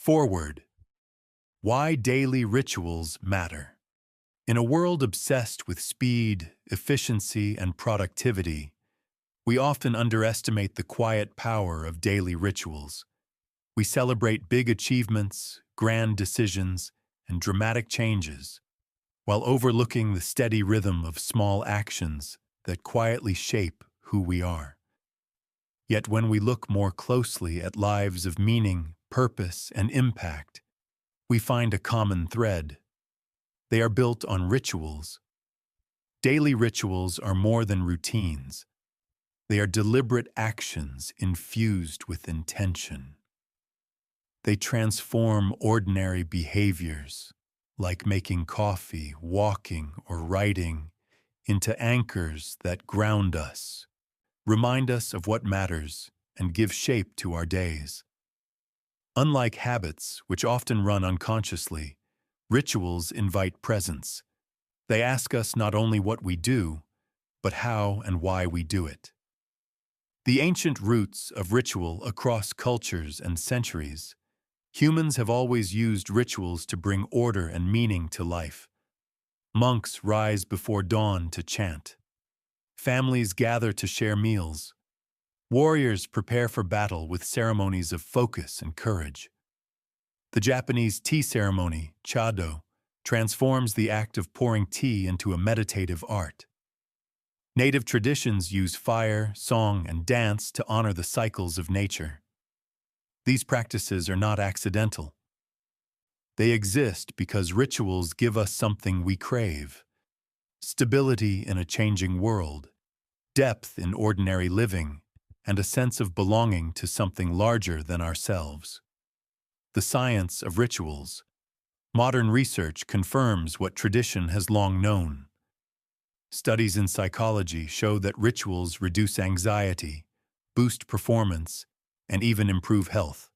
Forward. Why daily rituals matter. In a world obsessed with speed, efficiency, and productivity, we often underestimate the quiet power of daily rituals. We celebrate big achievements, grand decisions, and dramatic changes, while overlooking the steady rhythm of small actions that quietly shape who we are. Yet when we look more closely at lives of meaning, purpose, and impact, we find a common thread. They are built on rituals. Daily rituals are more than routines. They are deliberate actions infused with intention. They transform ordinary behaviors, like making coffee, walking, or writing, into anchors that ground us, remind us of what matters, and give shape to our days. Unlike habits, which often run unconsciously, rituals invite presence. They ask us not only what we do, but how and why we do it. The ancient roots of ritual across cultures and centuries. Humans have always used rituals to bring order and meaning to life. Monks rise before dawn to chant. Families gather to share meals. Warriors prepare for battle with ceremonies of focus and courage. The Japanese tea ceremony, chado, transforms the act of pouring tea into a meditative art. Native traditions use fire, song, and dance to honor the cycles of nature. These practices are not accidental. They exist because rituals give us something we crave: stability in a changing world, depth in ordinary living, and a sense of belonging to something larger than ourselves. The science of rituals. Modern research confirms what tradition has long known. Studies in psychology show that rituals reduce anxiety, boost performance, and even improve health.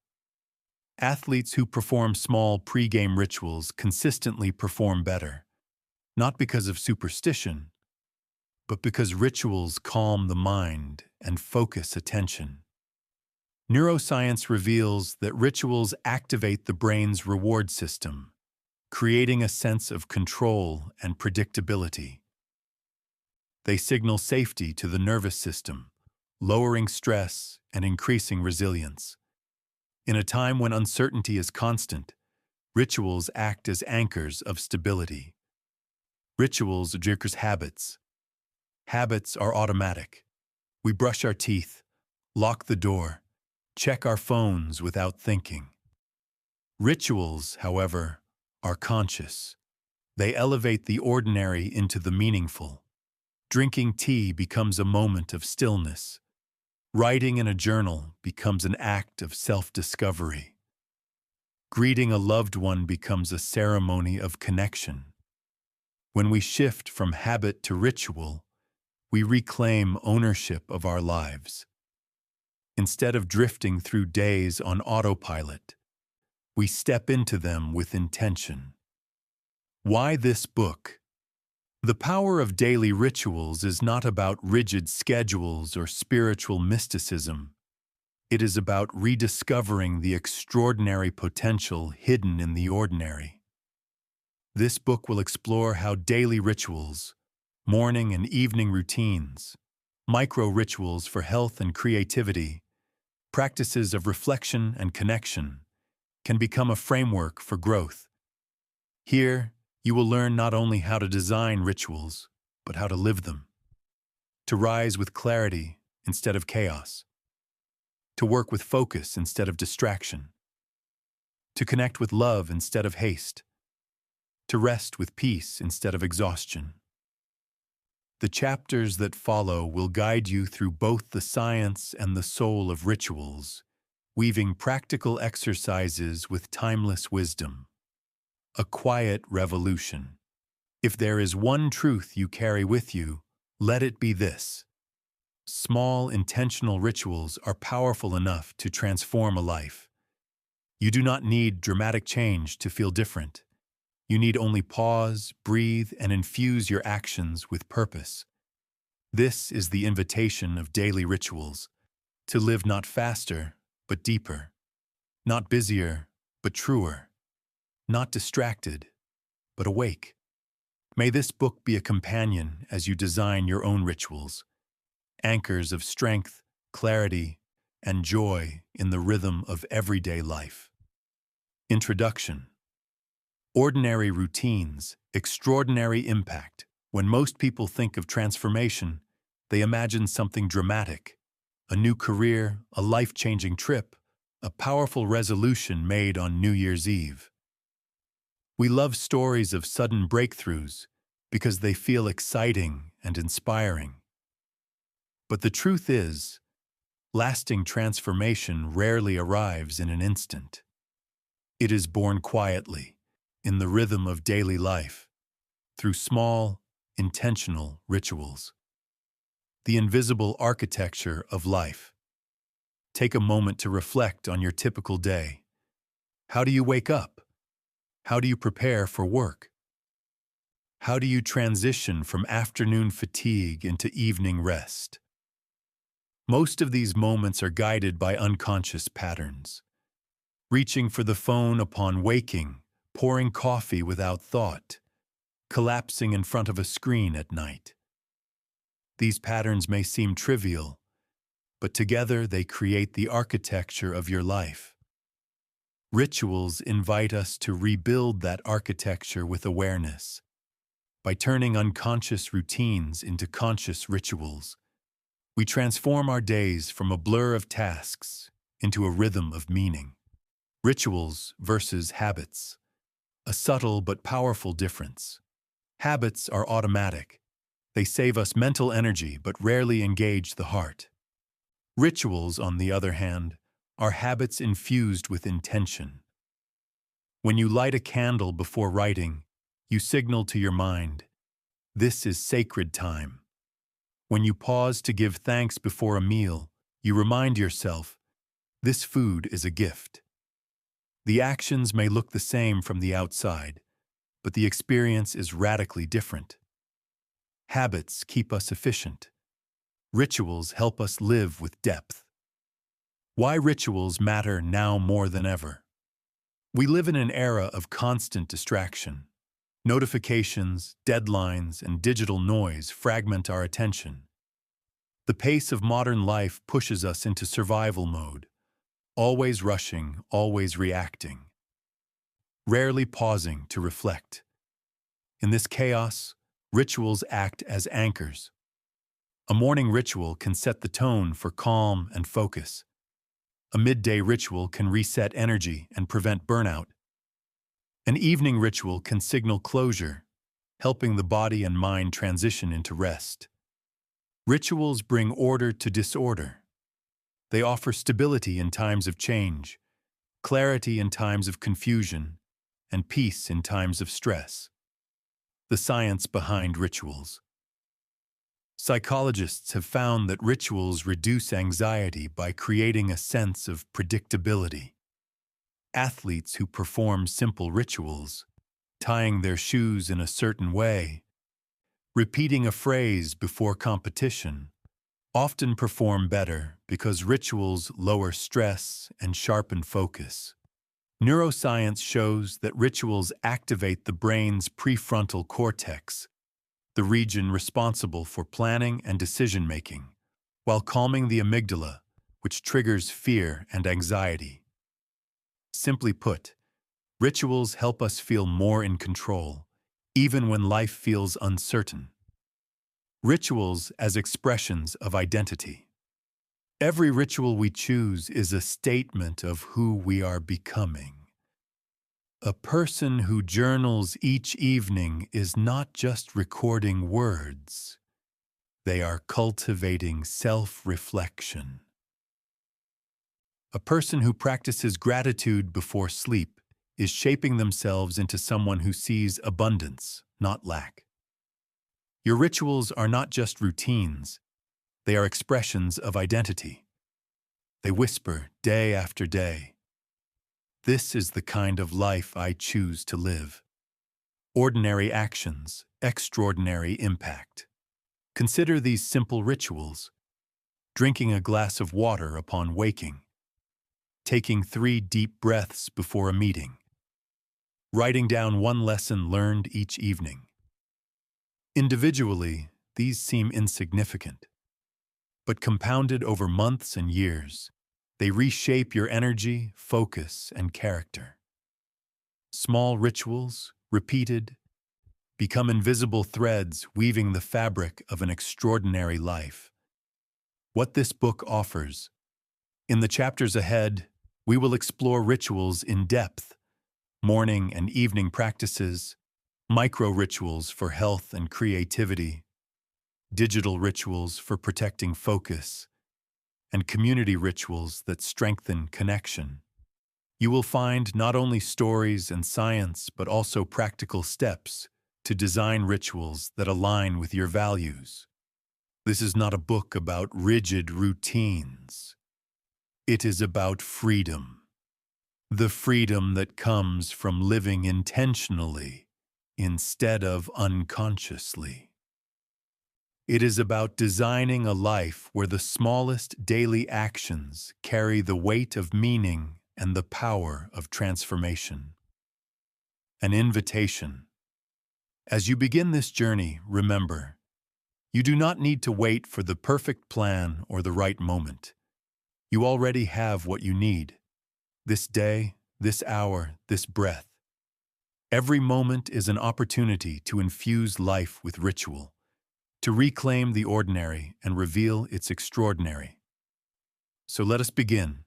Athletes who perform small pre-game rituals consistently perform better, not because of superstition, but because rituals calm the mind and focus attention. Neuroscience reveals that rituals activate the brain's reward system, creating a sense of control and predictability. They signal safety to the nervous system, lowering stress and increasing resilience. In a time when uncertainty is constant, rituals act as anchors of stability. Rituals are habits. Habits are automatic. We brush our teeth, lock the door, check our phones without thinking. Rituals, however, are conscious. They elevate the ordinary into the meaningful. Drinking tea becomes a moment of stillness. Writing in a journal becomes an act of self-discovery. Greeting a loved one becomes a ceremony of connection. When we shift from habit to ritual, we reclaim ownership of our lives. Instead of drifting through days on autopilot, we step into them with intention. Why this book? The power of daily rituals is not about rigid schedules or spiritual mysticism. It is about rediscovering the extraordinary potential hidden in the ordinary. This book will explore how daily rituals, morning and evening routines, micro-rituals for health and creativity, practices of reflection and connection, can become a framework for growth. Here, you will learn not only how to design rituals, but how to live them. To rise with clarity instead of chaos. To work with focus instead of distraction. To connect with love instead of haste. To rest with peace instead of exhaustion. The chapters that follow will guide you through both the science and the soul of rituals, weaving practical exercises with timeless wisdom. A quiet revolution. If there is one truth you carry with you, let it be this: small, intentional rituals are powerful enough to transform a life. You do not need dramatic change to feel different. You need only pause, breathe, and infuse your actions with purpose. This is the invitation of daily rituals: to live not faster, but deeper; not busier, but truer, not distracted, but awake. May this book be a companion as you design your own rituals, anchors of strength, clarity, and joy in the rhythm of everyday life. Introduction. Ordinary routines, extraordinary impact. When most people think of transformation, they imagine something dramatic, a new career, a life-changing trip, a powerful resolution made on New Year's Eve. We love stories of sudden breakthroughs because they feel exciting and inspiring. But the truth is, lasting transformation rarely arrives in an instant. It is born quietly, in the rhythm of daily life, through small, intentional rituals. The invisible architecture of life. Take a moment to reflect on your typical day. How do you wake up? How do you prepare for work? How do you transition from afternoon fatigue into evening rest? Most of these moments are guided by unconscious patterns. Reaching for the phone upon waking, pouring coffee without thought, collapsing in front of a screen at night. These patterns may seem trivial, but together they create the architecture of your life. Rituals invite us to rebuild that architecture with awareness. By turning unconscious routines into conscious rituals, we transform our days from a blur of tasks into a rhythm of meaning. Rituals versus habits. A subtle but powerful difference. Habits are automatic. They save us mental energy but rarely engage the heart. Rituals, on the other hand, are habits infused with intention. When you light a candle before writing, you signal to your mind, "This is sacred time." When you pause to give thanks before a meal, you remind yourself, "This food is a gift." The actions may look the same from the outside, but the experience is radically different. Habits keep us efficient. Rituals help us live with depth. Why rituals matter now more than ever. We live in an era of constant distraction. Notifications, deadlines, and digital noise fragment our attention. The pace of modern life pushes us into survival mode, always rushing, always reacting, rarely pausing to reflect. In this chaos, rituals act as anchors. A morning ritual can set the tone for calm and focus. A midday ritual can reset energy and prevent burnout. An evening ritual can signal closure, helping the body and mind transition into rest. Rituals bring order to disorder. They offer stability in times of change, clarity in times of confusion, and peace in times of stress. The science behind rituals. Psychologists have found that rituals reduce anxiety by creating a sense of predictability. Athletes who perform simple rituals, tying their shoes in a certain way, repeating a phrase before competition, often perform better because rituals lower stress and sharpen focus. Neuroscience shows that rituals activate the brain's prefrontal cortex, the region responsible for planning and decision-making, while calming the amygdala, which triggers fear and anxiety. Simply put, rituals help us feel more in control, even when life feels uncertain. Rituals as expressions of identity. Every ritual we choose is a statement of who we are becoming. A person who journals each evening is not just recording words. They are cultivating self-reflection. A person who practices gratitude before sleep is shaping themselves into someone who sees abundance, not lack. Your rituals are not just routines. They are expressions of identity. They whisper day after day, "This is the kind of life I choose to live." Ordinary actions, extraordinary impact. Consider these simple rituals. Drinking a glass of water upon waking. taking 3 deep breaths before a meeting, writing down one lesson learned each evening. Individually, these seem insignificant, but compounded over months and years, they reshape your energy, focus, and character. Small rituals, repeated, become invisible threads weaving the fabric of an extraordinary life. What this book offers. In the chapters ahead, we will explore rituals in depth, morning and evening practices, micro-rituals for health and creativity, digital rituals for protecting focus, and community rituals that strengthen connection. You will find not only stories and science, but also practical steps to design rituals that align with your values. This is not a book about rigid routines. It is about freedom. The freedom that comes from living intentionally instead of unconsciously. It is about designing a life where the smallest daily actions carry the weight of meaning and the power of transformation. An invitation. As you begin this journey, remember, you do not need to wait for the perfect plan or the right moment. You already have what you need. This day, this hour, this breath. Every moment is an opportunity to infuse life with ritual, to reclaim the ordinary and reveal its extraordinary. So let us begin,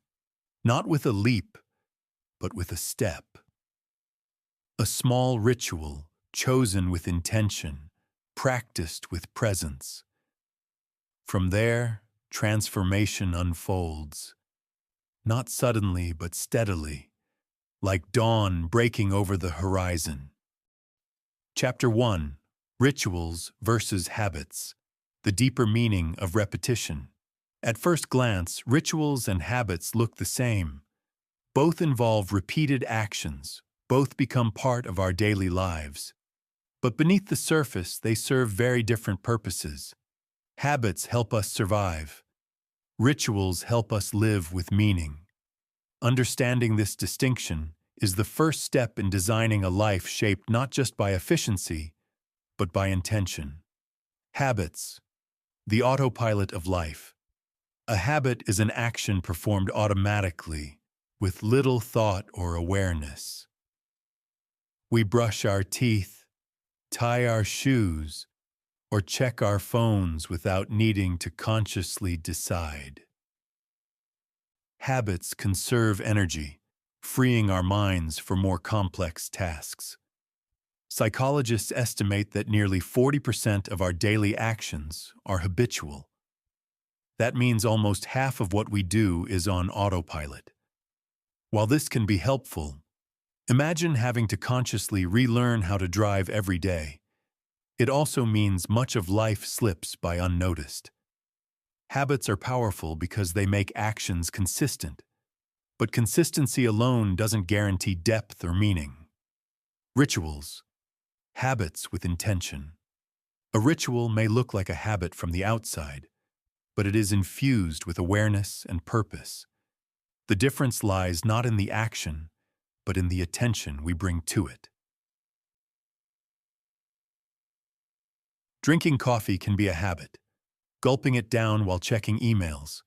not with a leap, but with a step. A small ritual chosen with intention, practiced with presence. From there, transformation unfolds, not suddenly but steadily, like dawn breaking over the horizon. Chapter 1: Rituals versus Habits. The deeper meaning of repetition. At first glance, rituals and habits look the same. Both involve repeated actions. Both become part of our daily lives. But beneath the surface, they serve very different purposes. Habits help us survive. Rituals help us live with meaning. Understanding this distinction is the first step in designing a life shaped not just by efficiency, but by intention. Habits. The autopilot of life. A habit is an action performed automatically, with little thought or awareness. We brush our teeth, tie our shoes, or check our phones without needing to consciously decide. Habits conserve energy, freeing our minds for more complex tasks. Psychologists estimate that nearly 40% of our daily actions are habitual. That means almost half of what we do is on autopilot. While this can be helpful, imagine having to consciously relearn how to drive every day. It also means much of life slips by unnoticed. Habits are powerful because they make actions consistent, but consistency alone doesn't guarantee depth or meaning. Rituals. Habits with intention. A ritual may look like a habit from the outside, but it is infused with awareness and purpose. The difference lies not in the action, but in the attention we bring to it. Drinking coffee can be a habit, gulping it down while checking emails.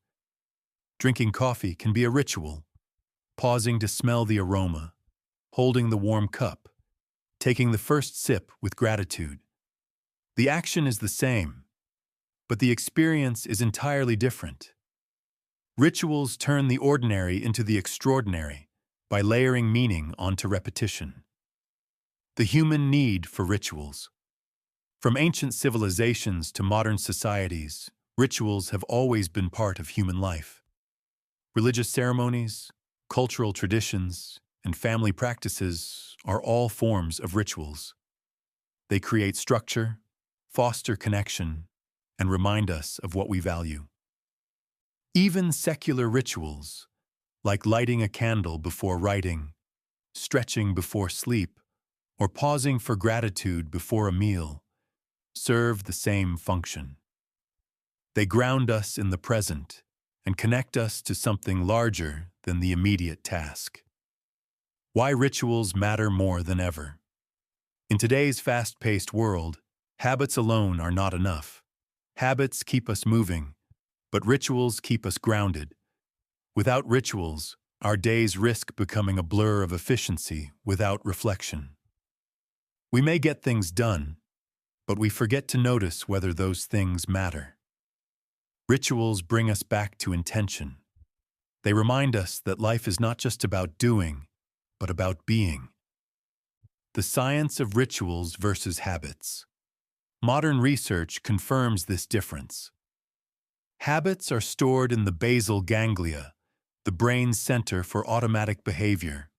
Drinking coffee can be a ritual, pausing to smell the aroma, holding the warm cup, taking the first sip with gratitude. The action is the same, but the experience is entirely different. Rituals turn the ordinary into the extraordinary by layering meaning onto repetition. The human need for rituals. From ancient civilizations to modern societies, rituals have always been part of human life. Religious ceremonies, cultural traditions, and family practices are all forms of rituals. They create structure, foster connection, and remind us of what we value. Even secular rituals, like lighting a candle before writing, stretching before sleep, or pausing for gratitude before a meal, serve the same function. They ground us in the present and connect us to something larger than the immediate task. Why rituals matter more than ever. In today's fast-paced world, habits alone are not enough. Habits keep us moving, but rituals keep us grounded. Without rituals, our days risk becoming a blur of efficiency without reflection. We may get things done, but we forget to notice whether those things matter. Rituals bring us back to intention. They remind us that life is not just about doing, but about being. The science of rituals versus habits. Modern research confirms this difference. Habits are stored in the basal ganglia, the brain's center for automatic behavior.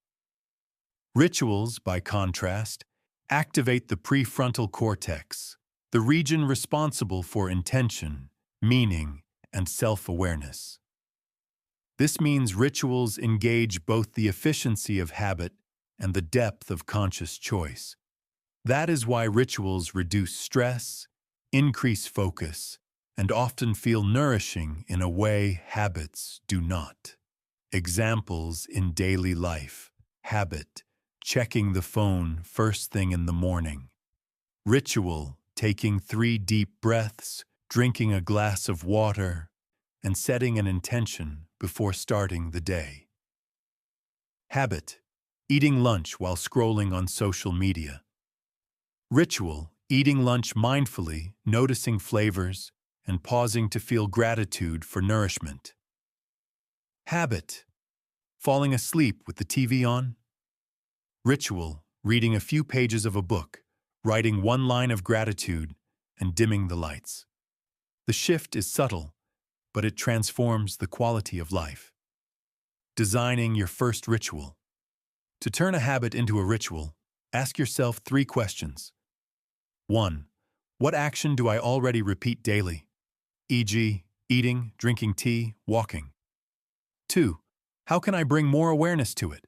Rituals, by contrast, activate the prefrontal cortex, the region responsible for intention, meaning, and self-awareness. This means rituals engage both the efficiency of habit and the depth of conscious choice. That is why rituals reduce stress, increase focus, and often feel nourishing in a way habits do not. Examples in daily life. Habit: checking the phone first thing in the morning. Ritual: taking 3 deep breaths, drinking a glass of water, and setting an intention before starting the day. Habit: eating lunch while scrolling on social media. Ritual: eating lunch mindfully, noticing flavors, and pausing to feel gratitude for nourishment. Habit: falling asleep with the TV on. Ritual: reading a few pages of a book, writing 1 line of gratitude, and dimming the lights. The shift is subtle, but it transforms the quality of life. Designing your first ritual. To turn a habit into a ritual, ask yourself 3 questions. 1. What action do I already repeat daily? E.g., eating, drinking tea, walking. 2. How can I bring more awareness to it?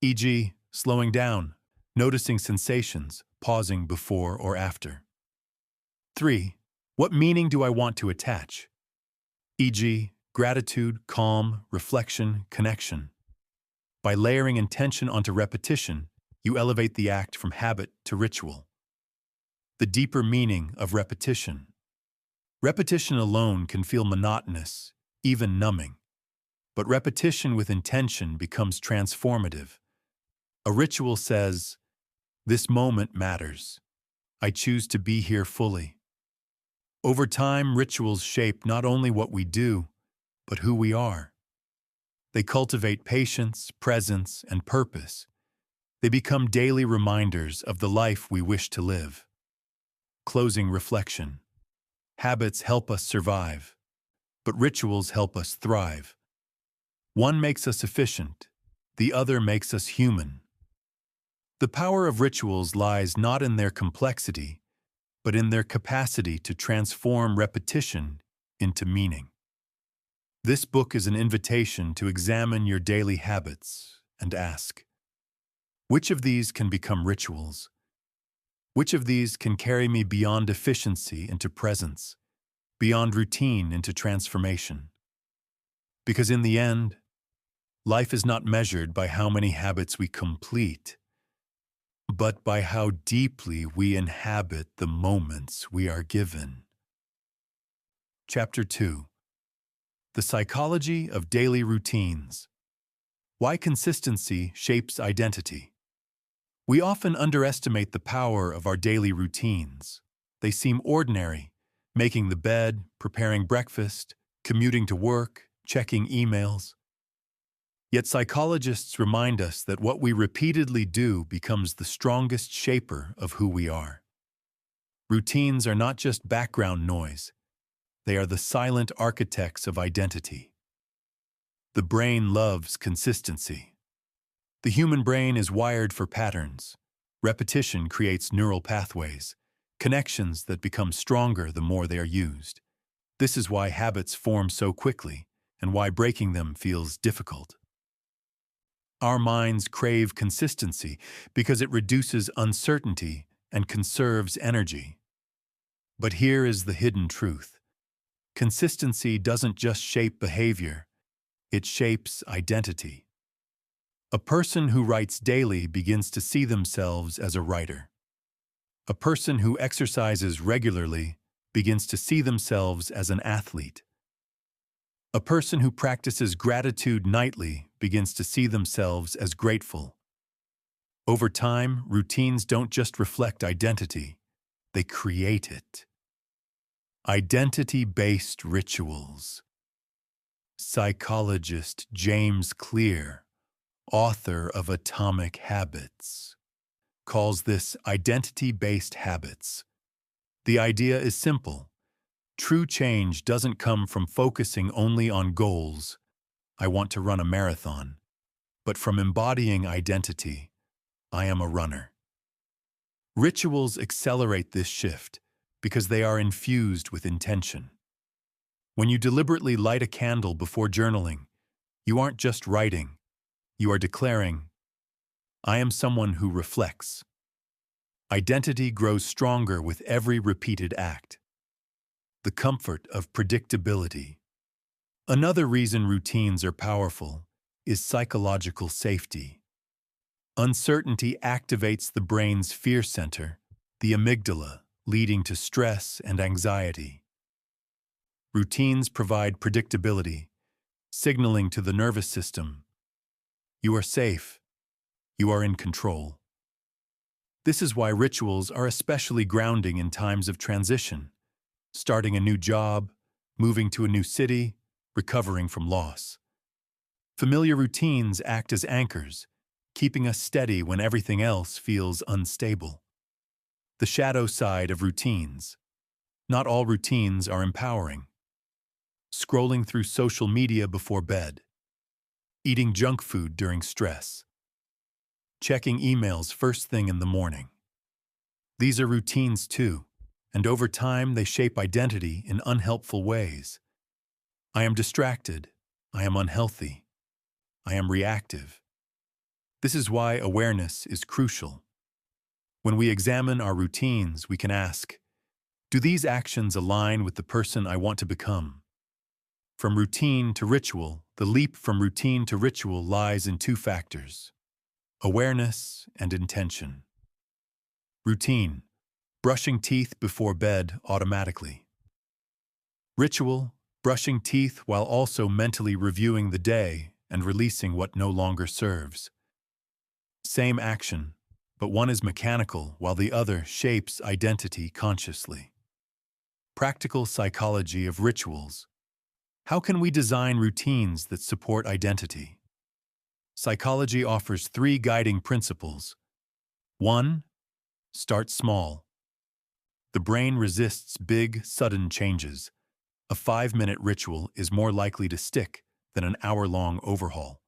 E.g., slowing down, noticing sensations, pausing before or after. 3. What meaning do I want to attach? E.g., gratitude, calm, reflection, connection. By layering intention onto repetition, you elevate the act from habit to ritual. The deeper meaning of repetition. Repetition alone can feel monotonous, even numbing. But repetition with intention becomes transformative. A ritual says, "This moment matters. I choose to be here fully." Over time, rituals shape not only what we do, but who we are. They cultivate patience, presence, and purpose. They become daily reminders of the life we wish to live. Closing reflection. Habits help us survive, but rituals help us thrive. One makes us efficient, the other makes us human. The power of rituals lies not in their complexity, but in their capacity to transform repetition into meaning. This book is an invitation to examine your daily habits and ask, which of these can become rituals? Which of these can carry me beyond efficiency into presence, beyond routine into transformation? Because in the end, life is not measured by how many habits we complete, but by how deeply we inhabit the moments we are given. Chapter 2. The Psychology of Daily Routines. Why consistency shapes identity. We often underestimate the power of our daily routines. They seem ordinary: making the bed, preparing breakfast, commuting to work, checking emails. Yet psychologists remind us that what we repeatedly do becomes the strongest shaper of who we are. Routines are not just background noise. They are the silent architects of identity. The brain loves consistency. The human brain is wired for patterns. Repetition creates neural pathways, connections that become stronger the more they are used. This is why habits form so quickly and why breaking them feels difficult. Our minds crave consistency because it reduces uncertainty and conserves energy. But here is the hidden truth. Consistency doesn't just shape behavior, It shapes identity. A person who writes daily begins to see themselves as a writer. A person who exercises regularly begins to see themselves as an athlete. A person who practices gratitude nightly begins to see themselves as grateful. Over time, routines don't just reflect identity, they create it. Identity-based rituals. Psychologist James Clear, author of Atomic Habits, calls this identity-based habits. The idea is simple. True change doesn't come from focusing only on goals, I want to run a marathon, but from embodying identity, I am a runner. Rituals accelerate this shift because they are infused with intention. When you deliberately light a candle before journaling, you aren't just writing, you are declaring, I am someone who reflects. Identity grows stronger with every repeated act. The comfort of predictability. Another reason routines are powerful is psychological safety. Uncertainty activates the brain's fear center, the amygdala, leading to stress and anxiety. Routines provide predictability, signaling to the nervous system, you are safe, you are in control. This is why rituals are especially grounding in times of transition, starting a new job, moving to a new city, recovering from loss. Familiar routines act as anchors, keeping us steady when everything else feels unstable. The shadow side of routines. Not all routines are empowering. Scrolling through social media before bed. Eating junk food during stress. Checking emails first thing in the morning. These are routines too, and over time they shape identity in unhelpful ways. I am distracted. I am unhealthy. I am reactive. This is why awareness is crucial. When we examine our routines, we can ask, do these actions align with the person I want to become? From routine to ritual, the leap from routine to ritual lies in two factors: awareness and intention. Routine, brushing teeth before bed automatically. Ritual, brushing teeth while also mentally reviewing the day and releasing what no longer serves. Same action, but one is mechanical while the other shapes identity consciously. Practical psychology of rituals. How can we design routines that support identity? Psychology offers 3 guiding principles. 1. Start small. The brain resists big, sudden changes. A 5-minute ritual is more likely to stick than an hour-long overhaul.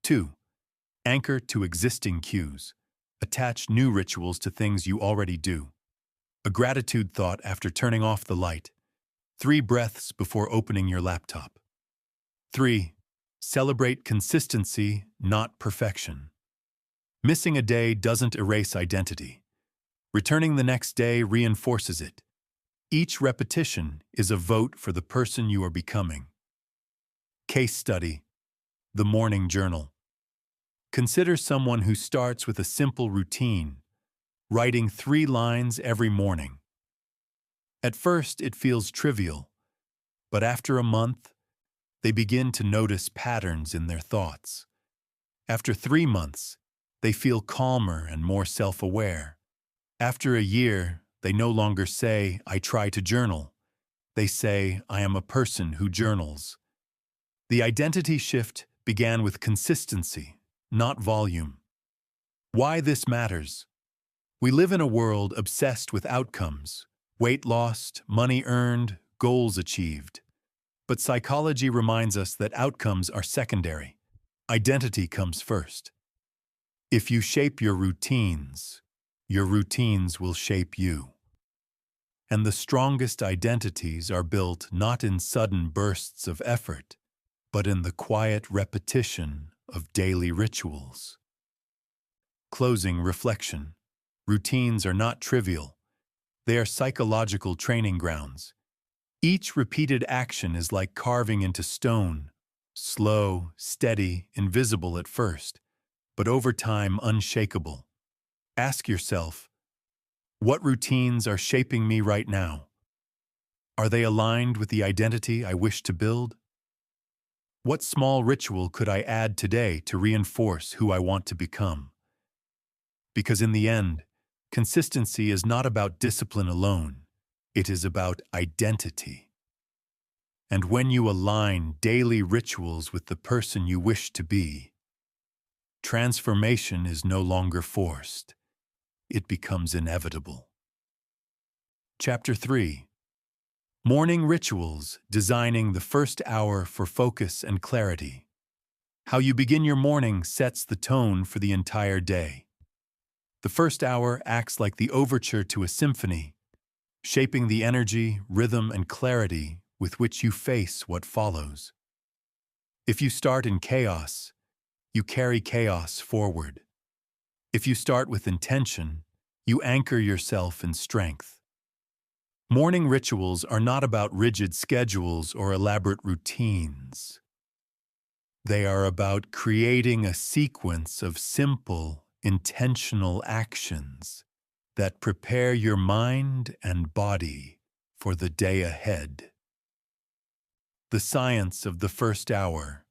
2. Anchor to existing cues. Attach new rituals to things you already do. A gratitude thought after turning off the light. 3 breaths before opening your laptop. 3. Celebrate consistency, not perfection. Missing a day doesn't erase identity. Returning the next day reinforces it. Each repetition is a vote for the person you are becoming. Case study: the morning journal. Consider someone who starts with a simple routine, writing 3 lines every morning. At first, it feels trivial, but after a month, they begin to notice patterns in their thoughts. After 3 months, they feel calmer and more self-aware. After a year, they no longer say, I try to journal. They say, I am a person who journals. The identity shift began with consistency, not volume. Why this matters? We live in a world obsessed with outcomes: weight lost, money earned, goals achieved. But psychology reminds us that outcomes are secondary. Identity comes first. If you shape your routines will shape you. And the strongest identities are built not in sudden bursts of effort, but in the quiet repetition of daily rituals. Closing reflection. Routines are not trivial. They are psychological training grounds. Each repeated action is like carving into stone, Slow, steady, invisible at first, but over time unshakable. Ask yourself, what routines are shaping me right now? Are they aligned with the identity I wish to build? What small ritual could I add today to reinforce who I want to become? Because in the end, consistency is not about discipline alone. It is about identity. And when you align daily rituals with the person you wish to be, transformation is no longer forced. It becomes inevitable. Chapter 3. Morning Rituals, Designing the First Hour for Focus and Clarity. How you begin your morning sets the tone for the entire day. The first hour acts like the overture to a symphony, shaping the energy, rhythm, and clarity with which you face what follows. If you start in chaos, you carry chaos forward. If you start with intention, you anchor yourself in strength. Morning rituals are not about rigid schedules or elaborate routines. They are about creating a sequence of simple, intentional actions that prepare your mind and body for the day ahead. The science of the first hour.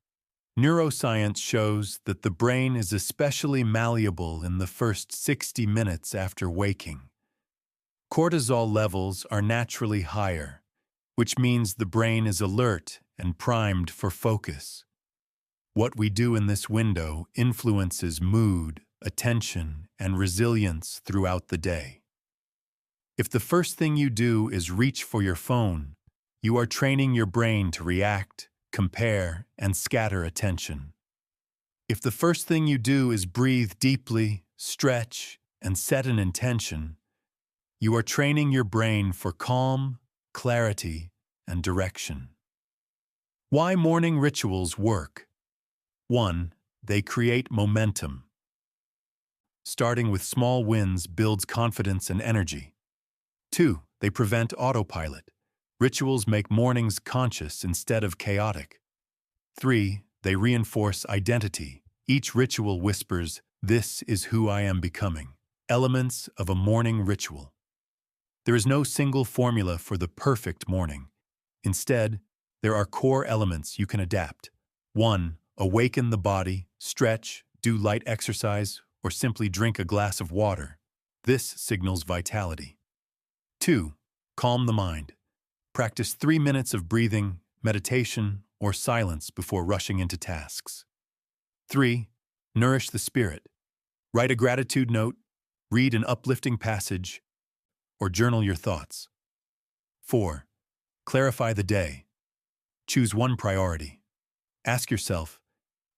Neuroscience shows that the brain is especially malleable in the first 60 minutes after waking. Cortisol levels are naturally higher, which means the brain is alert and primed for focus. What we do in this window influences mood, attention, and resilience throughout the day. If the first thing you do is reach for your phone, you are training your brain to react, compare, and scatter attention. If the first thing you do is breathe deeply, stretch, and set an intention, you are training your brain for calm, clarity, and direction. Why morning rituals work? 1. They create momentum. Starting with small wins builds confidence and energy. 2. They prevent autopilot. Rituals make mornings conscious instead of chaotic. 3. They reinforce identity. Each ritual whispers, "This is who I am becoming." Elements of a morning ritual. There is no single formula for the perfect morning. Instead, there are core elements you can adapt. 1. Awaken the body, stretch, do light exercise, or simply drink a glass of water. This signals vitality. 2. Calm the mind. Practice 3 minutes of breathing, meditation, or silence before rushing into tasks. 3. Nourish the spirit. Write a gratitude note, read an uplifting passage, or journal your thoughts. 4. Clarify the day. Choose one priority. Ask yourself,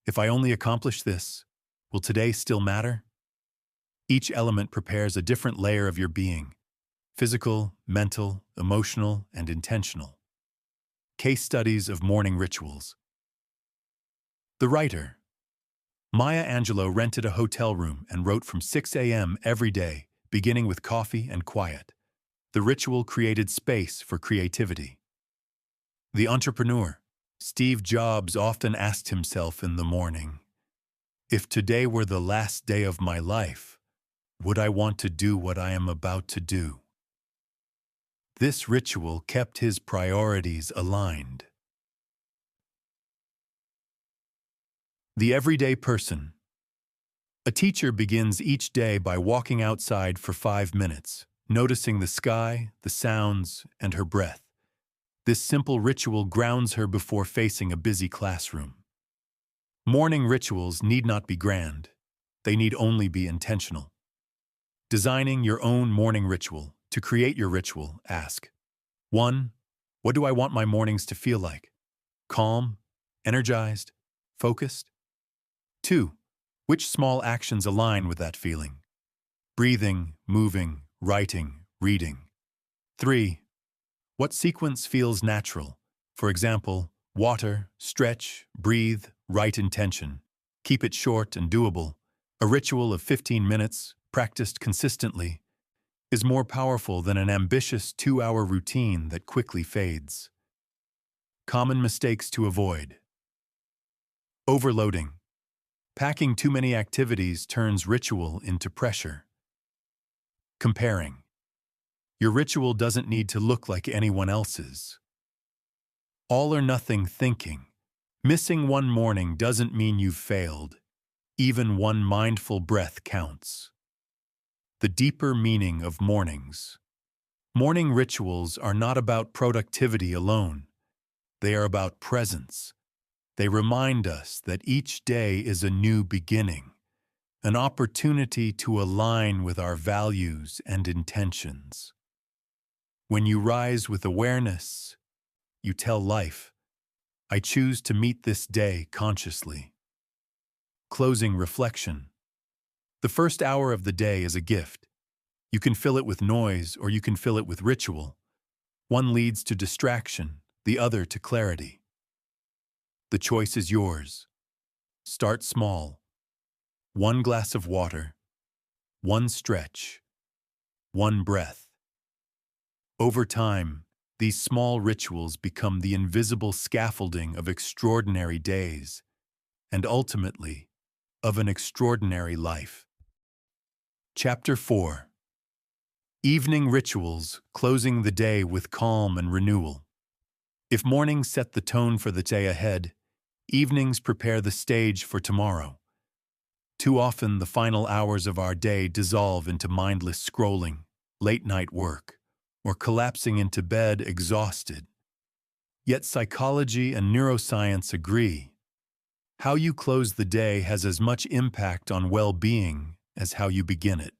if I only accomplish this, will today still matter? Each element prepares a different layer of your being: physical, mental, emotional, and intentional. Case studies of morning rituals. The writer. Maya Angelou rented a hotel room and wrote from 6 a.m. every day, beginning with coffee and quiet. The ritual created space for creativity. The entrepreneur. Steve Jobs often asked himself in the morning, if today were the last day of my life, would I want to do what I am about to do? This ritual kept his priorities aligned. The everyday person. A teacher begins each day by walking outside for 5 minutes, noticing the sky, the sounds, and her breath. This simple ritual grounds her before facing a busy classroom. Morning rituals need not be grand. They need only be intentional. Designing your own morning ritual. To create your ritual, ask: 1. What do I want my mornings to feel like? Calm, energized, focused? 2. Which small actions align with that feeling? Breathing, moving, writing, reading. 3. What sequence feels natural? For example, water, stretch, breathe, write intention. Keep it short and doable. A ritual of 15 minutes, practiced consistently, is more powerful than an ambitious 2-hour routine that quickly fades. Common mistakes to avoid. Overloading. Packing too many activities turns ritual into pressure. Comparing. Your ritual doesn't need to look like anyone else's. All or nothing thinking. Missing one morning doesn't mean you've failed. Even one mindful breath counts. The deeper meaning of mornings. Morning rituals are not about productivity alone. They are about presence. They remind us that each day is a new beginning, an opportunity to align with our values and intentions. When you rise with awareness, you tell life, I choose to meet this day consciously. Closing reflection. The first hour of the day is a gift. You can fill it with noise or you can fill it with ritual. One leads to distraction, the other to clarity. The choice is yours. Start small. One glass of water, one stretch, one breath. Over time, these small rituals become the invisible scaffolding of extraordinary days, and ultimately, of an extraordinary life. Chapter 4. Evening Rituals, Closing the Day with Calm and Renewal. If mornings set the tone for the day ahead, evenings prepare the stage for tomorrow. Too often, the final hours of our day dissolve into mindless scrolling, late-night work, or collapsing into bed exhausted. Yet psychology and neuroscience agree. How you close the day has as much impact on well-being as how you begin it.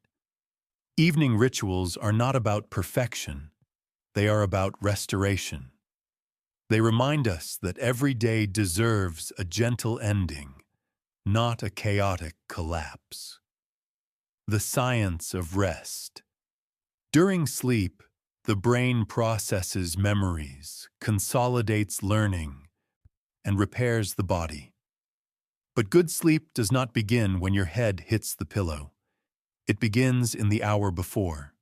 Evening rituals are not about perfection. They are about restoration. They remind us that every day deserves a gentle ending, not a chaotic collapse. The science of rest. During sleep, the brain processes memories, consolidates learning, and repairs the body. But good sleep does not begin when your head hits the pillow. It begins in the hour before.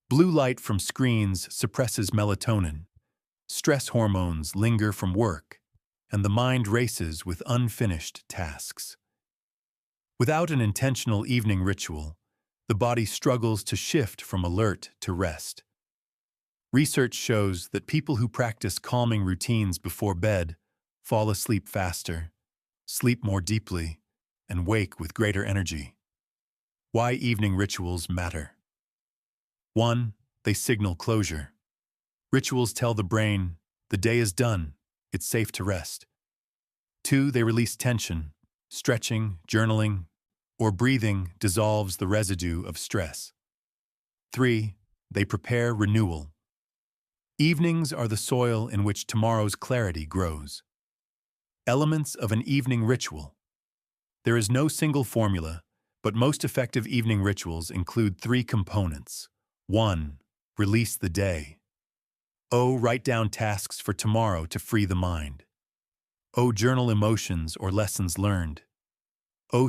Blue light from screens suppresses melatonin. Stress hormones linger from work, and the mind races with unfinished tasks. Without an intentional evening ritual, the body struggles to shift from alert to rest. Research shows that people who practice calming routines before bed fall asleep faster, sleep more deeply, and wake with greater energy. Why evening rituals matter. 1. They signal closure. Rituals tell the brain, the day is done, it's safe to rest. 2. They release tension. Stretching, journaling, or breathing dissolves the residue of stress. 3. They prepare renewal. Evenings are the soil in which tomorrow's clarity grows. Elements of an evening ritual. There is no single formula, but most effective evening rituals include 3 components. 1. Release the day. Write down tasks for tomorrow to free the mind. Journal emotions or lessons learned.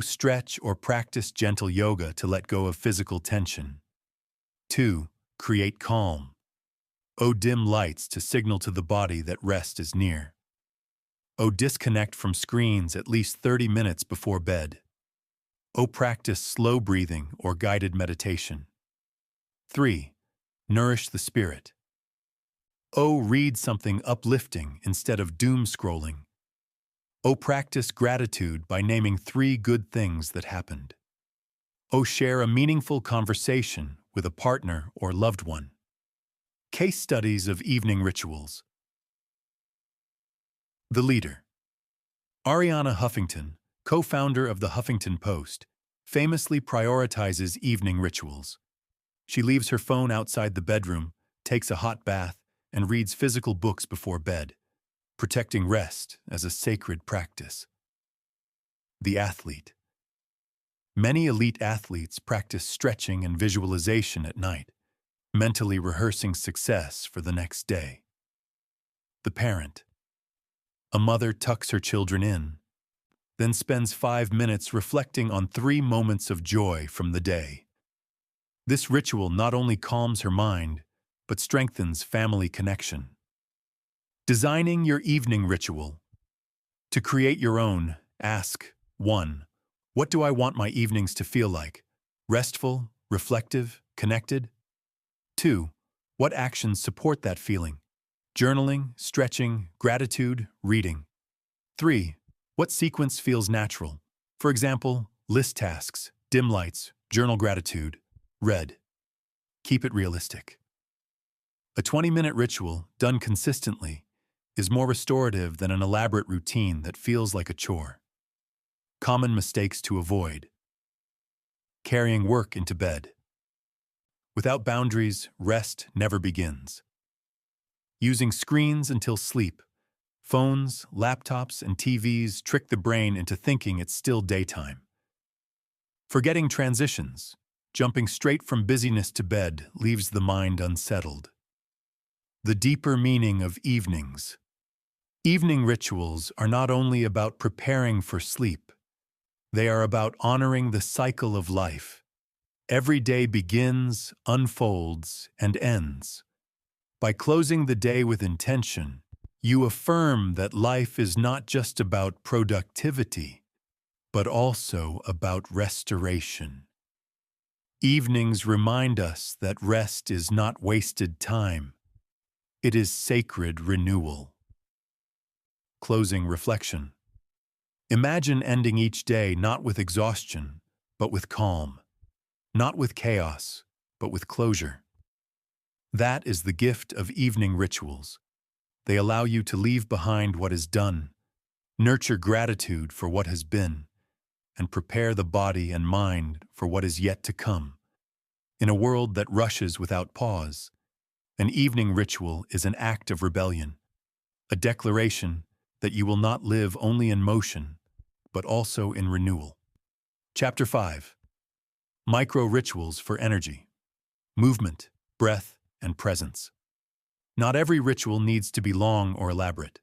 Stretch or practice gentle yoga to let go of physical tension. 2. Create calm. Dim lights to signal to the body that rest is near. Disconnect from screens at least 30 minutes before bed. Practice slow breathing or guided meditation. 3. Nourish the spirit. Read something uplifting instead of doom scrolling. Practice gratitude by naming 3 good things that happened. Share a meaningful conversation with a partner or loved one. Case studies of evening rituals. The leader. Arianna Huffington, co-founder of the Huffington Post, famously prioritizes evening rituals. She leaves her phone outside the bedroom, takes a hot bath, and reads physical books before bed, protecting rest as a sacred practice. The athlete. Many elite athletes practice stretching and visualization at night, mentally rehearsing success for the next day. The parent. A mother tucks her children in, then spends 5 minutes reflecting on 3 moments of joy from the day. This ritual not only calms her mind, but strengthens family connection. Designing your evening ritual. To create your own, ask 1. What do I want my evenings to feel like? Restful, reflective, connected? 2. What actions support that feeling? Journaling, stretching, gratitude, reading. 3. What sequence feels natural? For example, list tasks, dim lights, journal gratitude, read. Keep it realistic. A 20-minute ritual, done consistently, is more restorative than an elaborate routine that feels like a chore. Common mistakes to avoid. Carrying work into bed. Without boundaries, rest never begins. Using screens until sleep. Phones, laptops, and TVs trick the brain into thinking it's still daytime. Forgetting transitions. Jumping straight from busyness to bed leaves the mind unsettled. The deeper meaning of evenings. Evening rituals are not only about preparing for sleep. They are about honoring the cycle of life. Every day begins, unfolds, and ends. By closing the day with intention, you affirm that life is not just about productivity, but also about restoration. Evenings remind us that rest is not wasted time. It is sacred renewal. Closing reflection. Imagine ending each day not with exhaustion, but with calm. Not with chaos, but with closure. That is the gift of evening rituals. They allow you to leave behind what is done, nurture gratitude for what has been, and prepare the body and mind for what is yet to come. In a world that rushes without pause, an evening ritual is an act of rebellion, a declaration that you will not live only in motion, but also in renewal. Chapter 5. Micro-rituals for energy. Movement, breath, and presence. Not every ritual needs to be long or elaborate.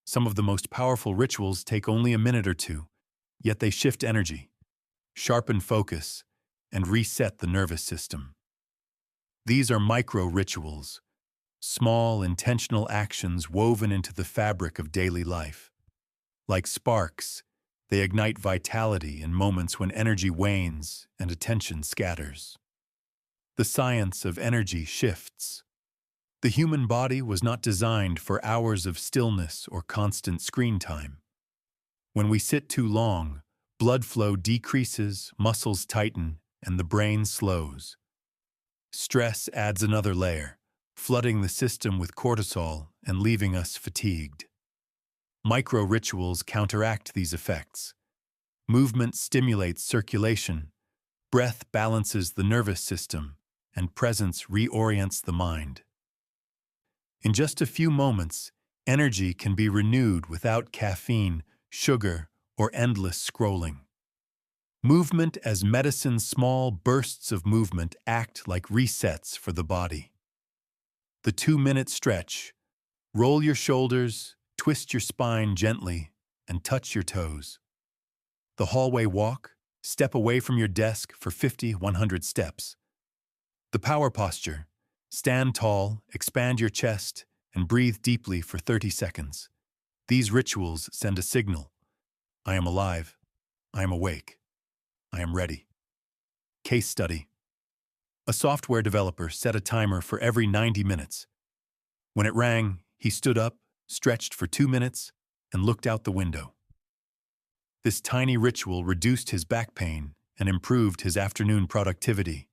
Some of the most powerful rituals take only a minute or two, yet they shift energy, sharpen focus, and reset the nervous system. These are micro-rituals, small, intentional actions woven into the fabric of daily life. Like sparks, they ignite vitality in moments when energy wanes and attention scatters. The science of energy shifts. The human body was not designed for hours of stillness or constant screen time. When we sit too long, blood flow decreases, muscles tighten, and the brain slows. Stress adds another layer, flooding the system with cortisol and leaving us fatigued. Micro-rituals counteract these effects. Movement stimulates circulation, breath balances the nervous system, and presence reorients the mind. In just a few moments, energy can be renewed without caffeine, sugar, or endless scrolling. Movement as medicine. Small bursts of movement act like resets for the body. The 2-minute stretch. Roll your shoulders, twist your spine gently, and touch your toes. The hallway walk. Step away from your desk for 50-100 steps. The power posture. Stand tall, expand your chest, and breathe deeply for 30 seconds. These rituals send a signal. I am alive. I am awake. I am ready. Case study. A software developer set a timer for every 90 minutes. When it rang, he stood up, stretched for 2 minutes, and looked out the window. This tiny ritual reduced his back pain and improved his afternoon productivity.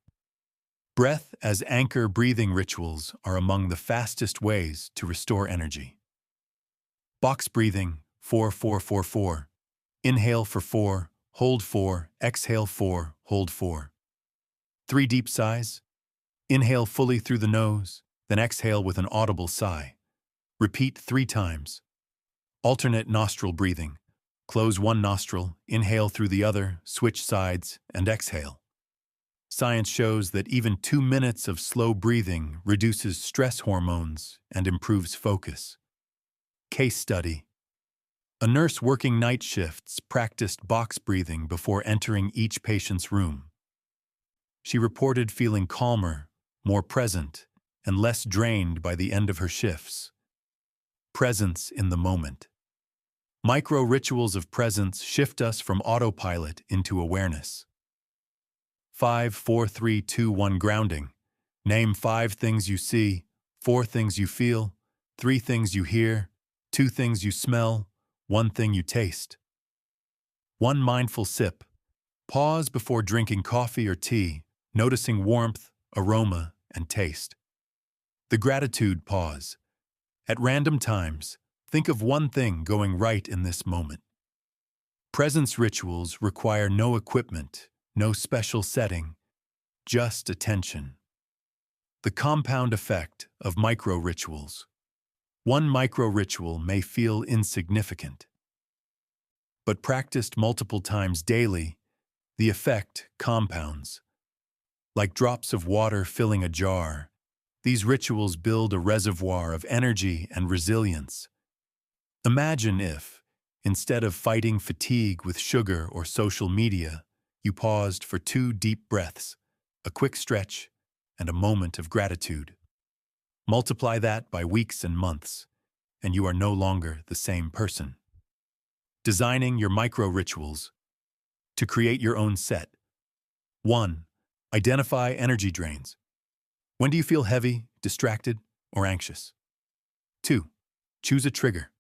Breath as anchor. Breathing rituals are among the fastest ways to restore energy. Box breathing, 4-4-4-4. Inhale for 4, hold 4, exhale 4, hold 4. 3 deep sighs. Inhale fully through the nose, then exhale with an audible sigh. Repeat 3 times. Alternate nostril breathing. Close one nostril, inhale through the other, switch sides, and exhale. Science shows that even 2 minutes of slow breathing reduces stress hormones and improves focus. Case study. A nurse working night shifts practiced box breathing before entering each patient's room. She reported feeling calmer, more present, and less drained by the end of her shifts. Presence in the moment. Micro-rituals of presence shift us from autopilot into awareness. 5, 4, 3, 2, 1 grounding. Name 5 things you see, 4 things you feel, 3 things you hear, 2 things you smell, 1 thing you taste. 1 mindful sip. Pause before drinking coffee or tea, noticing warmth, aroma, and taste. The gratitude pause. At random times, think of 1 thing going right in this moment. Presence rituals require no equipment, no special setting, just attention. The compound effect of micro-rituals. 1 micro-ritual may feel insignificant, but practiced multiple times daily, the effect compounds. Like drops of water filling a jar, these rituals build a reservoir of energy and resilience. Imagine if, instead of fighting fatigue with sugar or social media, you paused for 2 deep breaths, a quick stretch, and a moment of gratitude. Multiply that by weeks and months, and you are no longer the same person. Designing your micro-rituals. To create your own set. 1. Identify energy drains. When do you feel heavy, distracted, or anxious? 2. Choose a trigger.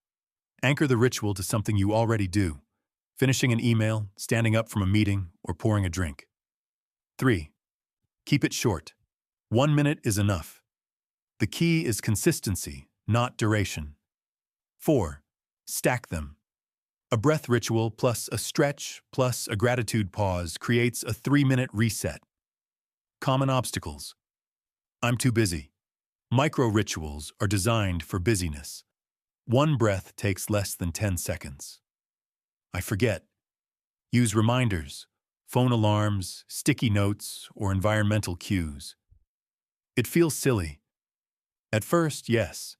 Anchor the ritual to something you already do, finishing an email, standing up from a meeting, or pouring a drink. 3. Keep it short. 1 minute is enough. The key is consistency, not duration. 4. Stack them. A breath ritual plus a stretch plus a gratitude pause creates a 3-minute reset. Common obstacles. I'm too busy. Micro-rituals are designed for busyness. 1 breath takes less than 10 seconds. I forget. Use reminders, phone alarms, sticky notes, or environmental cues. It feels silly. At first, yes,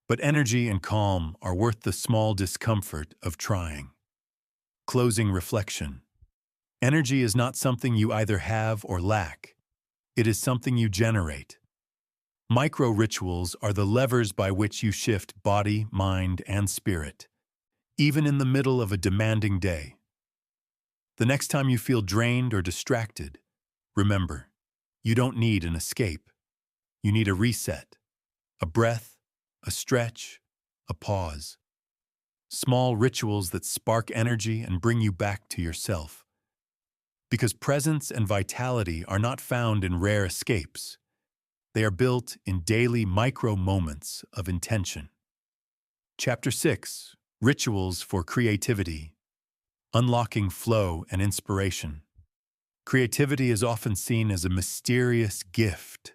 but energy and calm are worth the small discomfort of trying. Closing reflection. Energy is not something you either have or lack. It is something you generate. Micro-rituals are the levers by which you shift body, mind, and spirit, even in the middle of a demanding day. The next time you feel drained or distracted, remember, you don't need an escape. You need a reset, a breath, a stretch, a pause. Small rituals that spark energy and bring you back to yourself. Because presence and vitality are not found in rare escapes. They are built in daily micro-moments of intention. Chapter 6. Rituals for Creativity. Unlocking flow and inspiration. Creativity is often seen as a mysterious gift,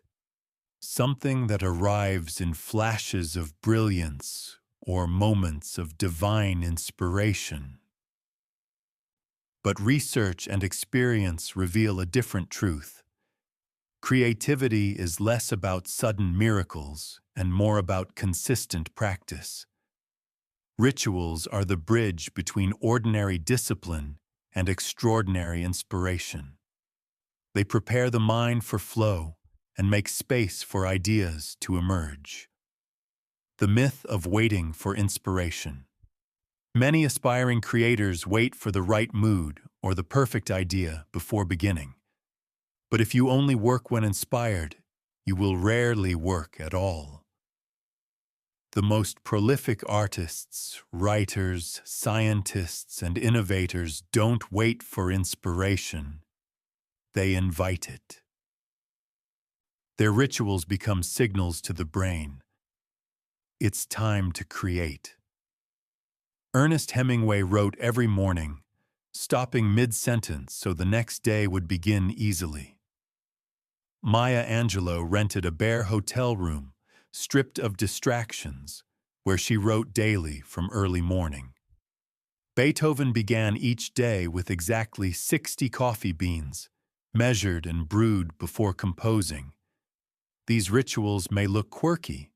something that arrives in flashes of brilliance or moments of divine inspiration. But research and experience reveal a different truth. Creativity is less about sudden miracles and more about consistent practice. Rituals are the bridge between ordinary discipline and extraordinary inspiration. They prepare the mind for flow and make space for ideas to emerge. The myth of waiting for inspiration. Many aspiring creators wait for the right mood or the perfect idea before beginning. But if you only work when inspired, you will rarely work at all. The most prolific artists, writers, scientists, and innovators don't wait for inspiration. They invite it. Their rituals become signals to the brain. It's time to create. Ernest Hemingway wrote every morning, stopping mid-sentence so the next day would begin easily. Maya Angelou rented a bare hotel room, stripped of distractions, where she wrote daily from early morning. Beethoven began each day with exactly 60 coffee beans, measured and brewed before composing. These rituals may look quirky,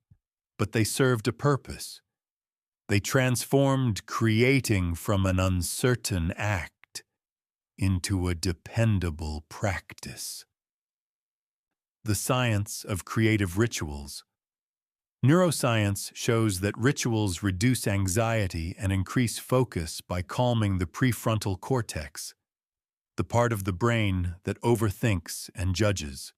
but they served a purpose. They transformed creating from an uncertain act into a dependable practice. The science of creative rituals. Neuroscience shows that rituals reduce anxiety and increase focus by calming the prefrontal cortex, the part of the brain that overthinks and judges.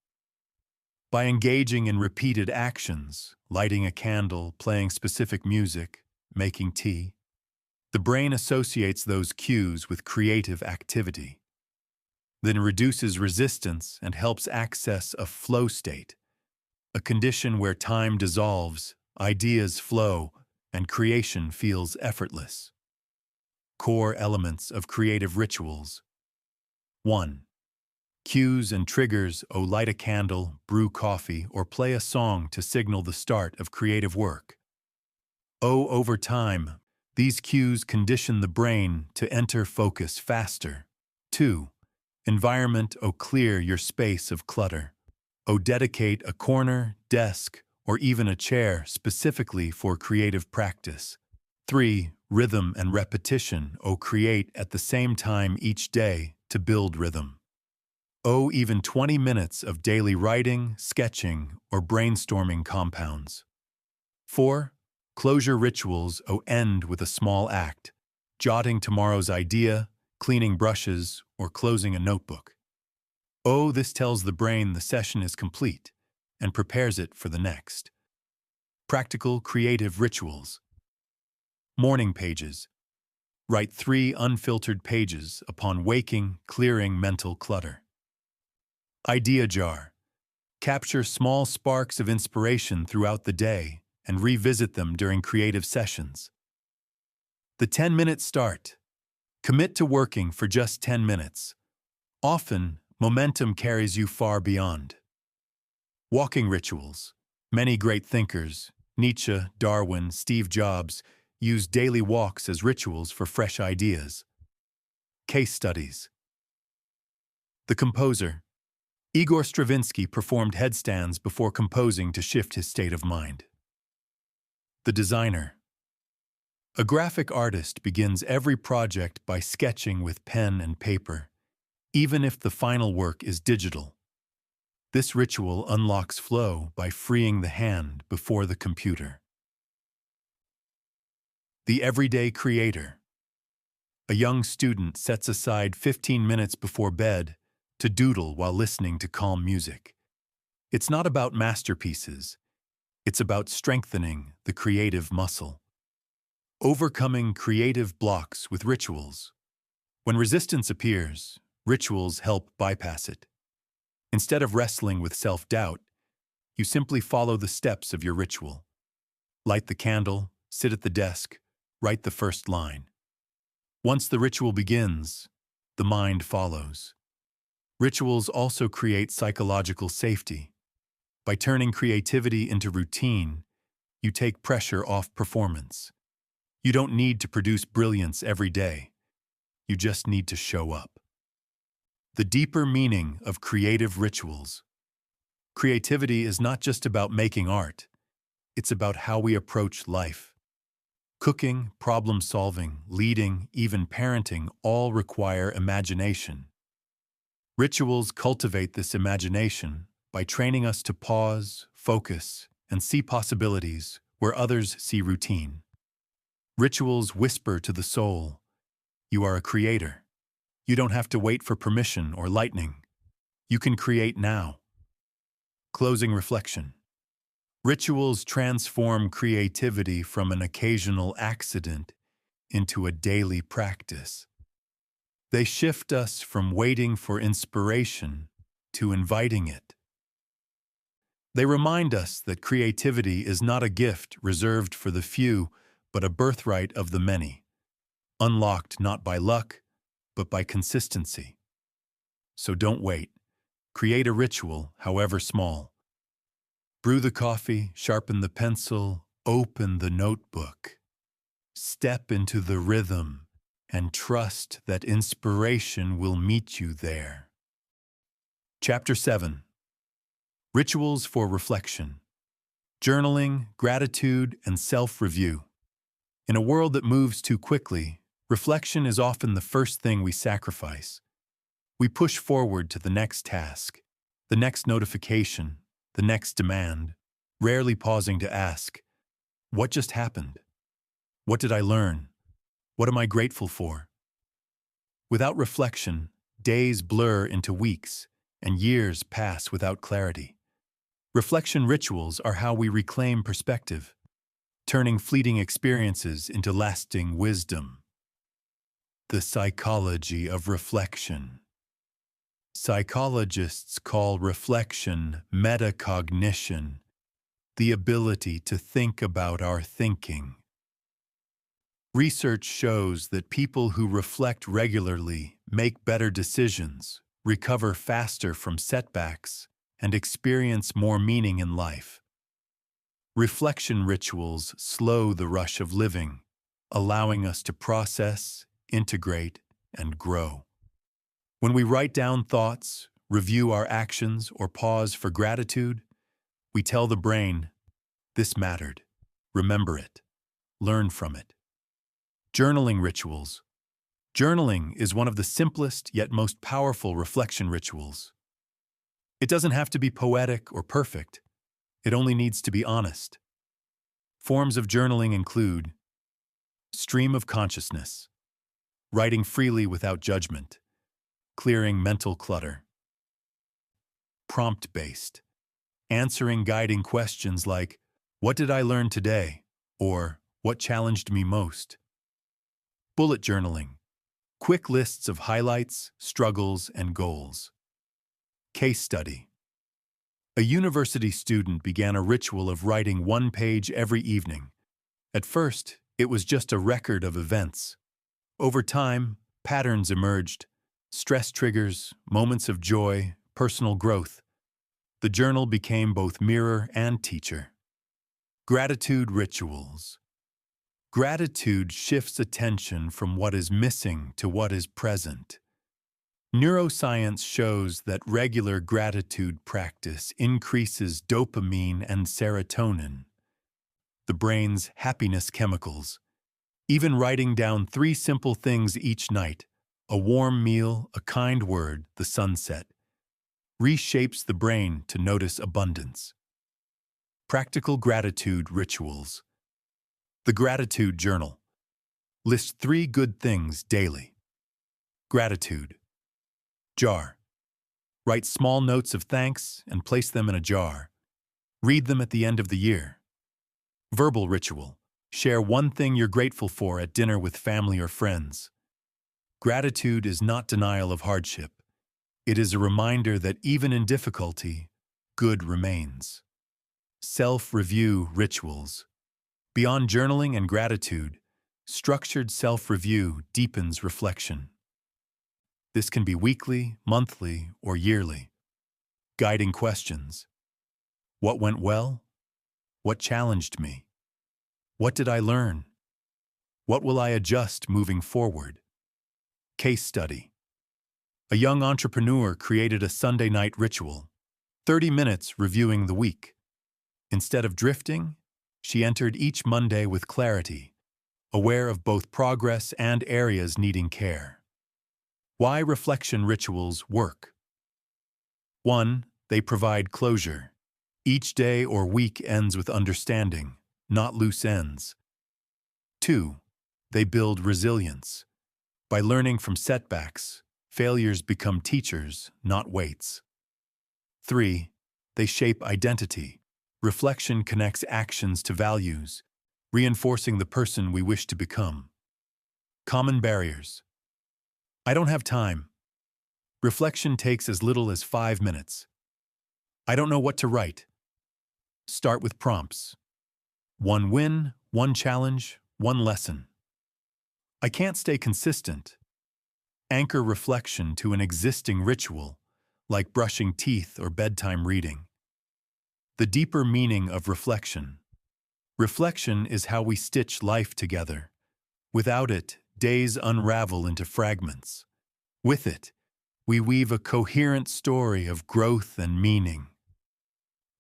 By engaging in repeated actions, lighting a candle, playing specific music, making tea, the brain associates those cues with creative activity, then reduces resistance and helps access a flow state, a condition where time dissolves, ideas flow, and creation feels effortless. Core elements of creative rituals. 1. Cues and triggers. Light a candle, brew coffee, or play a song to signal the start of creative work. Over time, these cues condition the brain to enter focus faster. 2. Environment. Clear your space of clutter. Dedicate a corner, desk, or even a chair specifically for creative practice. 3. Rhythm and repetition. Create at the same time each day to build rhythm. Even 20 minutes of daily writing, sketching, or brainstorming compounds. 4. Closure rituals. End with a small act, jotting tomorrow's idea, cleaning brushes, or closing a notebook. This tells the brain the session is complete and prepares it for the next. Practical creative rituals. Morning pages. Write 3 unfiltered pages upon waking, clearing mental clutter. Idea jar. Capture small sparks of inspiration throughout the day and revisit them during creative sessions. The 10-minute start. Commit to working for just 10 minutes. Often, momentum carries you far beyond. Walking rituals. Many great thinkers, Nietzsche, Darwin, Steve Jobs, use daily walks as rituals for fresh ideas. Case studies. The composer. Igor Stravinsky performed headstands before composing to shift his state of mind. The designer. A graphic artist begins every project by sketching with pen and paper, even if the final work is digital. This ritual unlocks flow by freeing the hand before the computer. The everyday creator. A young student sets aside 15 minutes before bed to doodle while listening to calm music. It's not about masterpieces. It's about strengthening the creative muscle. Overcoming creative blocks with rituals. When resistance appears, rituals help bypass it. Instead of wrestling with self-doubt, you simply follow the steps of your ritual. Light the candle, sit at the desk, write the first line. Once the ritual begins, the mind follows. Rituals also create psychological safety. By turning creativity into routine, you take pressure off performance. You don't need to produce brilliance every day. You just need to show up. The deeper meaning of creative rituals. Creativity is not just about making art. It's about how we approach life. Cooking, problem-solving, leading, even parenting all require imagination. Rituals cultivate this imagination by training us to pause, focus, and see possibilities where others see routine. Rituals whisper to the soul, "You are a creator." You don't have to wait for permission or lightning. You can create now. Closing reflection. Rituals transform creativity from an occasional accident into a daily practice. They shift us from waiting for inspiration to inviting it. They remind us that creativity is not a gift reserved for the few, but a birthright of the many, unlocked not by luck, but by consistency. So don't wait. Create a ritual, however small. Brew the coffee, sharpen the pencil, open the notebook. Step into the rhythm and trust that inspiration will meet you there. Chapter 7. Rituals for Reflection. Journaling, gratitude, and self-review. In a world that moves too quickly, reflection is often the first thing we sacrifice. We push forward to the next task, the next notification, the next demand, rarely pausing to ask, what just happened? What did I learn? What am I grateful for? Without reflection, days blur into weeks, and years pass without clarity. Reflection rituals are how we reclaim perspective, turning fleeting experiences into lasting wisdom. The psychology of reflection. Psychologists call reflection metacognition, the ability to think about our thinking. Research shows that people who reflect regularly make better decisions, recover faster from setbacks, and experience more meaning in life. Reflection rituals slow the rush of living, allowing us to process, integrate, and grow. When we write down thoughts, review our actions, or pause for gratitude, we tell the brain, this mattered. Remember it. Learn from it. Journaling rituals. Journaling is one of the simplest yet most powerful reflection rituals. It doesn't have to be poetic or perfect. It only needs to be honest. Forms of journaling include stream of consciousness, writing freely without judgment, clearing mental clutter. Prompt-based, answering guiding questions like, what did I learn today? Or, what challenged me most? Bullet journaling, quick lists of highlights, struggles, and goals. Case study. A university student began a ritual of writing one page every evening. At first, it was just a record of events. Over time, patterns emerged, stress triggers, moments of joy, personal growth. The journal became both mirror and teacher. Gratitude rituals. Gratitude shifts attention from what is missing to what is present. Neuroscience shows that regular gratitude practice increases dopamine and serotonin, the brain's happiness chemicals. Even writing down 3 simple things each night, a warm meal, a kind word, the sunset, reshapes the brain to notice abundance. Practical gratitude rituals. The Gratitude Journal. List 3 good things daily. Gratitude. Jar. Write small notes of thanks and place them in a jar. Read them at the end of the year. Verbal ritual. Share one thing you're grateful for at dinner with family or friends. Gratitude is not denial of hardship. It is a reminder that even in difficulty, good remains. Self-review rituals. Beyond journaling and gratitude, structured self-review deepens reflection. This can be weekly, monthly, or yearly. Guiding questions. What went well? What challenged me? What did I learn? What will I adjust moving forward? Case study. A young entrepreneur created a Sunday night ritual, 30 minutes reviewing the week. Instead of drifting, she entered each Monday with clarity, aware of both progress and areas needing care. Why reflection rituals work. 1. They provide closure. Each day or week ends with understanding, not loose ends. 2. They build resilience. By learning from setbacks, failures become teachers, not weights. 3. They shape identity. Reflection connects actions to values, reinforcing the person we wish to become. Common barriers. I don't have time. Reflection takes as little as 5 minutes. I don't know what to write. Start with prompts. 1 win, 1 challenge, 1 lesson. I can't stay consistent. Anchor reflection to an existing ritual, like brushing teeth or bedtime reading. The deeper meaning of reflection. Reflection is how we stitch life together. Without it, days unravel into fragments. With it, we weave a coherent story of growth and meaning.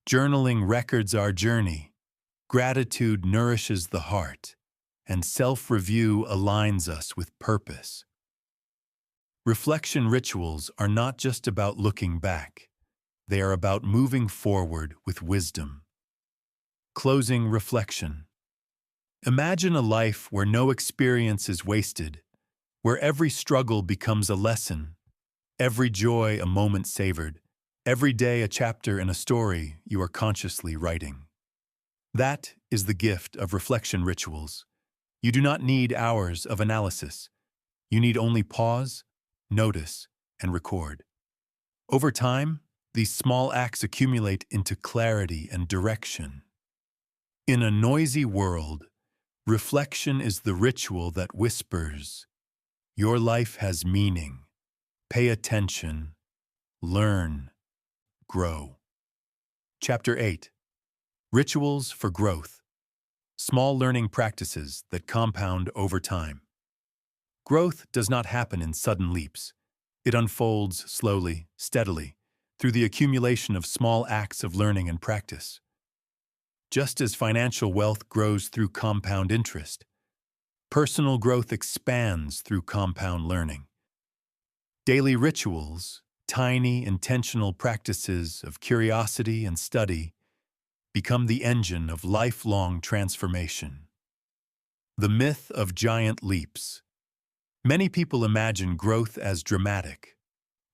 Journaling records our journey. Gratitude nourishes the heart, and self-review aligns us with purpose. Reflection rituals are not just about looking back. They are about moving forward with wisdom. Closing reflection. Imagine a life where no experience is wasted, where every struggle becomes a lesson, every joy a moment savored, every day a chapter in a story you are consciously writing. That is the gift of reflection rituals. You do not need hours of analysis. You need only pause, notice, and record. Over time, these small acts accumulate into clarity and direction. In a noisy world, reflection is the ritual that whispers, "Your life has meaning. Pay attention. Learn. Grow." Chapter 8. Rituals for Growth. Small learning practices that compound over time. Growth does not happen in sudden leaps. It unfolds slowly, steadily, through the accumulation of small acts of learning and practice. Just as financial wealth grows through compound interest, personal growth expands through compound learning. Daily rituals, tiny intentional practices of curiosity and study, become the engine of lifelong transformation. The myth of giant leaps. Many people imagine growth as dramatic,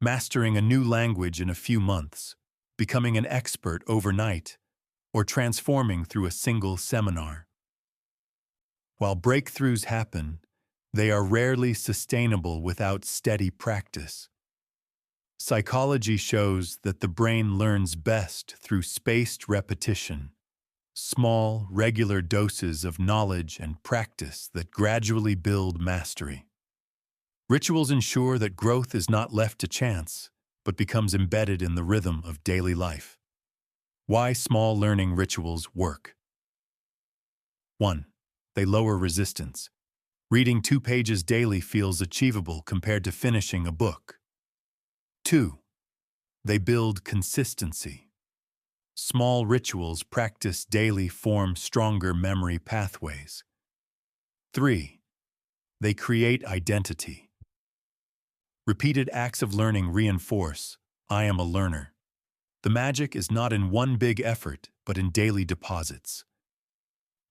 mastering a new language in a few months, becoming an expert overnight, or transforming through a single seminar. While breakthroughs happen, they are rarely sustainable without steady practice. Psychology shows that the brain learns best through spaced repetition, small, regular doses of knowledge and practice that gradually build mastery. Rituals ensure that growth is not left to chance, but becomes embedded in the rhythm of daily life. Why small learning rituals work. 1. They lower resistance. Reading 2 pages daily feels achievable compared to finishing a book. 2. They build consistency. Small rituals practiced daily form stronger memory pathways. 3. They create identity. Repeated acts of learning reinforce, "I am a learner." The magic is not in one big effort, but in daily deposits.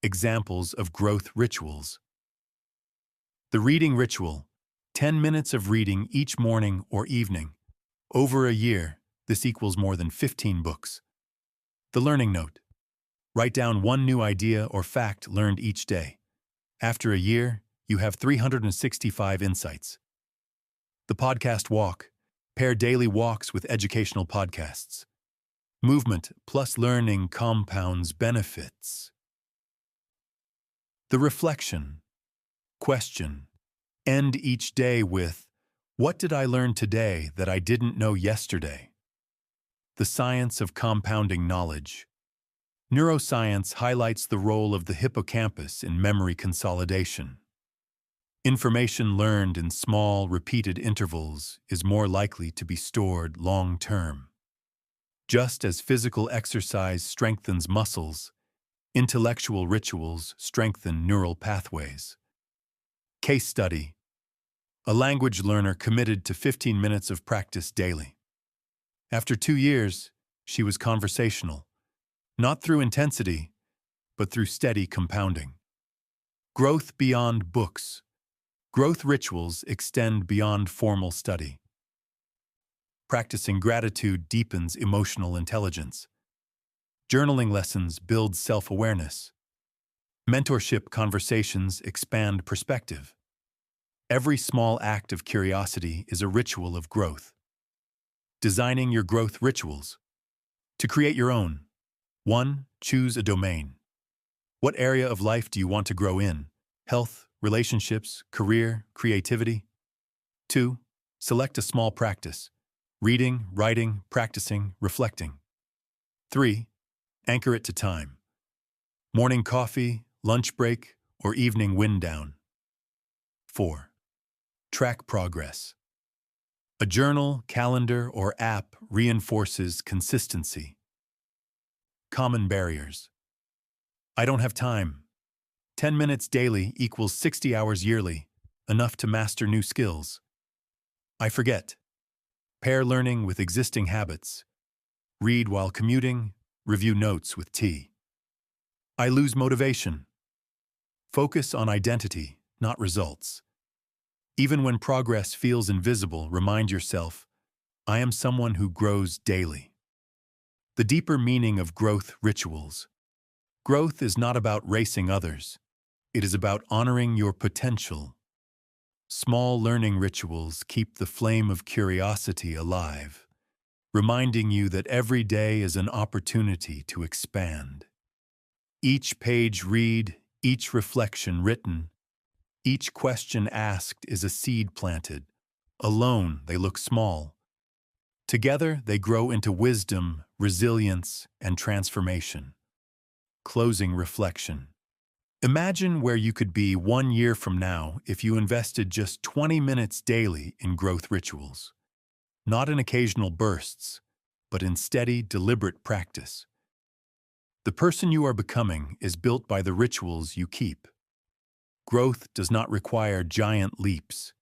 Examples of growth rituals. The reading ritual, 10 minutes of reading each morning or evening. Over a year, this equals more than 15 books. The learning note. Write down one new idea or fact learned each day. After a year, you have 365 insights. The podcast walk. Pair daily walks with educational podcasts. Movement plus learning compounds benefits. The reflection. Question. End each day with, "What did I learn today that I didn't know yesterday?" The science of compounding knowledge. Neuroscience highlights the role of the hippocampus in memory consolidation. Information learned in small, repeated intervals is more likely to be stored long-term. Just as physical exercise strengthens muscles, intellectual rituals strengthen neural pathways. Case study. A language learner committed to 15 minutes of practice daily. After 2 years, she was conversational, not through intensity, but through steady compounding. Growth beyond books. Growth rituals extend beyond formal study. Practicing gratitude deepens emotional intelligence. Journaling lessons build self-awareness. Mentorship conversations expand perspective. Every small act of curiosity is a ritual of growth. Designing your growth rituals. To create your own. 1. Choose a domain. What area of life do you want to grow in? Health, relationships, career, creativity? 2. Select a small practice. Reading, writing, practicing, reflecting. 3. Anchor it to time. Morning coffee, lunch break, or evening wind down. 4. Track progress. A journal, calendar, or app reinforces consistency. Common barriers. I don't have time. 10 minutes daily equals 60 hours yearly, enough to master new skills. I forget. Pair learning with existing habits. Read while commuting, review notes with tea. I lose motivation. Focus on identity, not results. Even when progress feels invisible, remind yourself, I am someone who grows daily. The deeper meaning of growth rituals. Growth is not about racing others. It is about honoring your potential. Small learning rituals keep the flame of curiosity alive, reminding you that every day is an opportunity to expand. Each page read, each reflection written, each question asked is a seed planted. Alone, they look small. Together, they grow into wisdom, resilience, and transformation. Closing reflection. Imagine where you could be 1 year from now if you invested just 20 minutes daily in growth rituals. Not in occasional bursts, but in steady, deliberate practice. The person you are becoming is built by the rituals you keep. Growth does not require giant leaps.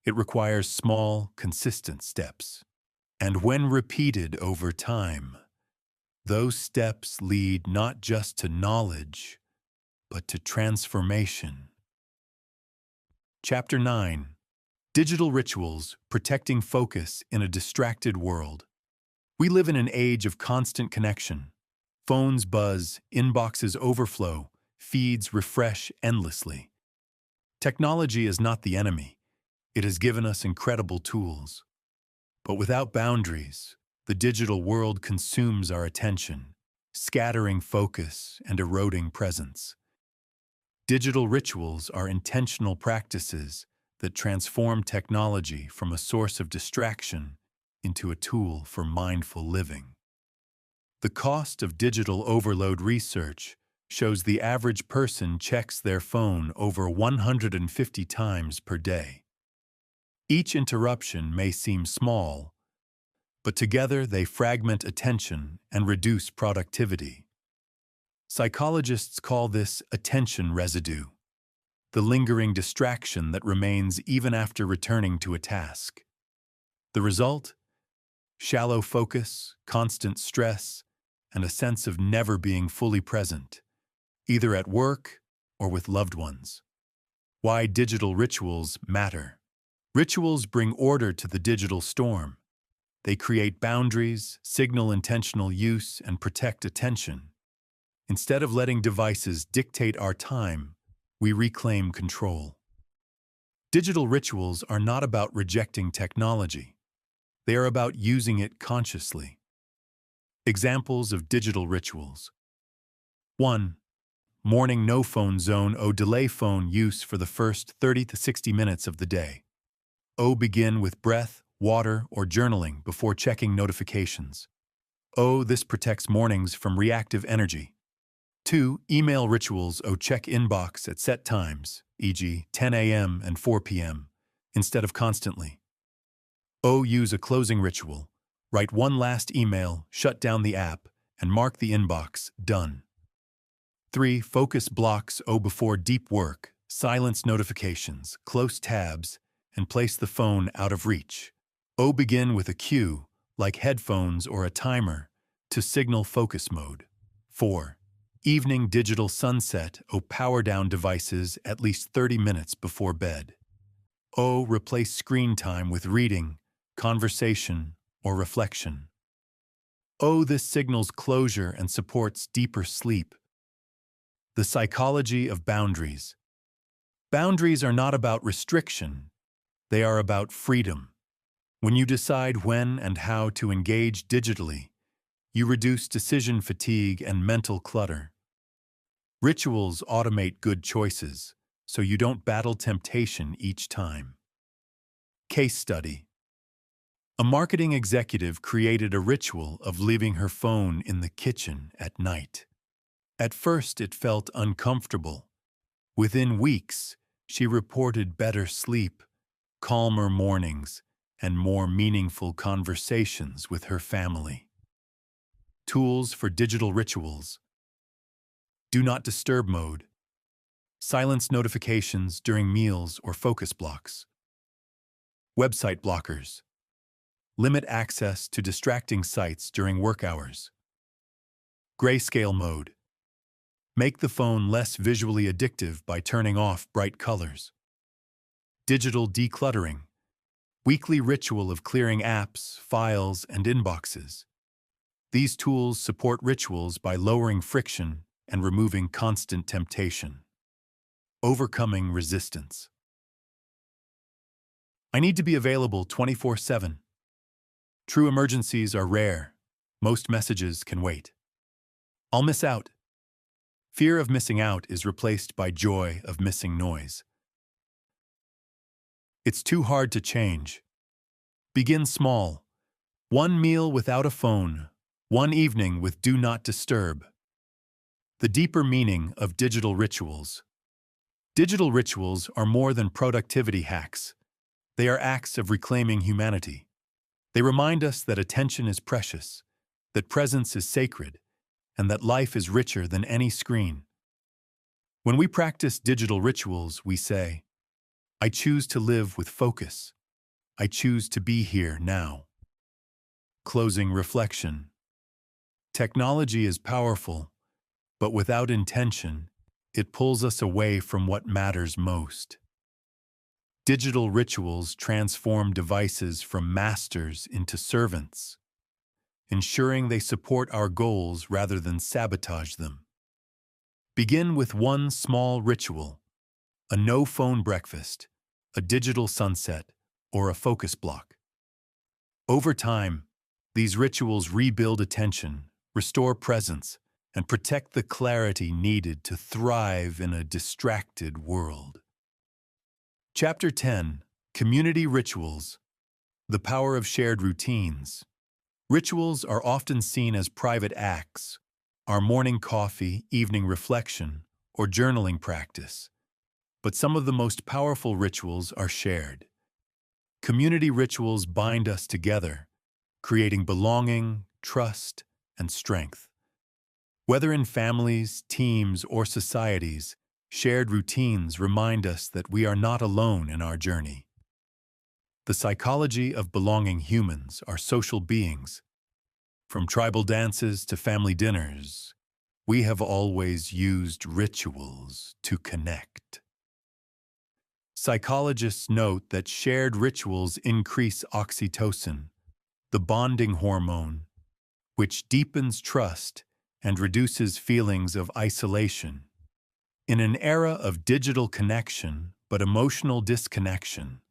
It requires small, consistent steps. And when repeated over time, those steps lead not just to knowledge, but to transformation. Chapter 9. Digital Rituals, Protecting Focus in a Distracted World. We live in an age of constant connection. Phones buzz, inboxes overflow, feeds refresh endlessly. Technology is not the enemy. It has given us incredible tools. But without boundaries, the digital world consumes our attention, scattering focus and eroding presence. Digital rituals are intentional practices that transform technology from a source of distraction into a tool for mindful living. The cost of digital overload research shows the average person checks their phone over 150 times per day. Each interruption may seem small, but together they fragment attention and reduce productivity. Psychologists call this attention residue, the lingering distraction that remains even after returning to a task. The result? Shallow focus, constant stress, and a sense of never being fully present, either at work or with loved ones. Why digital rituals matter. Rituals bring order to the digital storm. They create boundaries, signal intentional use, and protect attention. Instead of letting devices dictate our time, we reclaim control. Digital rituals are not about rejecting technology. They are about using it consciously. Examples of digital rituals. 1. Morning no-phone zone. Delay phone use for the first 30 to 60 minutes of the day. Begin with breath, water, or journaling before checking notifications. This protects mornings from reactive energy. 2. Email rituals. Check inbox at set times, e.g. 10 a.m. and 4 p.m., instead of constantly. Use a closing ritual. Write one last email, shut down the app, and mark the inbox done. 3. Focus blocks. Before deep work, silence notifications, close tabs, and place the phone out of reach. Begin with a cue, like headphones or a timer, to signal focus mode. 4. Evening digital sunset. Power down devices at least 30 minutes before bed. Replace screen time with reading, conversation, or reflection. This signals closure and supports deeper sleep. The psychology of boundaries. Boundaries are not about restriction. They are about freedom. When you decide when and how to engage digitally, you reduce decision fatigue and mental clutter. Rituals automate good choices, so you don't battle temptation each time. Case study. A marketing executive created a ritual of leaving her phone in the kitchen at night. At first, it felt uncomfortable. Within weeks, she reported better sleep, calmer mornings, and more meaningful conversations with her family. Tools for digital rituals. Do not disturb mode. Silence notifications during meals or focus blocks. Website blockers. Limit access to distracting sites during work hours. Grayscale mode. Make the phone less visually addictive by turning off bright colors. Digital decluttering. Weekly ritual of clearing apps, files, and inboxes. These tools support rituals by lowering friction and removing constant temptation. Overcoming resistance. I need to be available 24/7. True emergencies are rare. Most messages can wait. I'll miss out. Fear of missing out is replaced by joy of missing noise. It's too hard to change. Begin small. One meal without a phone. One evening with Do Not Disturb. The deeper meaning of digital rituals. Digital rituals are more than productivity hacks. They are acts of reclaiming humanity. They remind us that attention is precious, that presence is sacred, and that life is richer than any screen. When we practice digital rituals, we say, I choose to live with focus. I choose to be here now. Closing reflection. Technology is powerful, but without intention, it pulls us away from what matters most. Digital rituals transform devices from masters into servants, ensuring they support our goals rather than sabotage them. Begin with one small ritual, a no-phone breakfast, a digital sunset, or a focus block. Over time, these rituals rebuild attention, restore presence, and protect the clarity needed to thrive in a distracted world. Chapter 10. Community Rituals. The Power of Shared Routines. Rituals are often seen as private acts, our morning coffee, evening reflection, or journaling practice. But some of the most powerful rituals are shared. Community rituals bind us together, creating belonging, trust, and strength. Whether in families, teams, or societies, shared routines remind us that we are not alone in our journey. The psychology of belonging. Humans are social beings. From tribal dances to family dinners, we have always used rituals to connect. Psychologists note that shared rituals increase oxytocin, the bonding hormone, which deepens trust and reduces feelings of isolation. In an era of digital connection but emotional disconnection,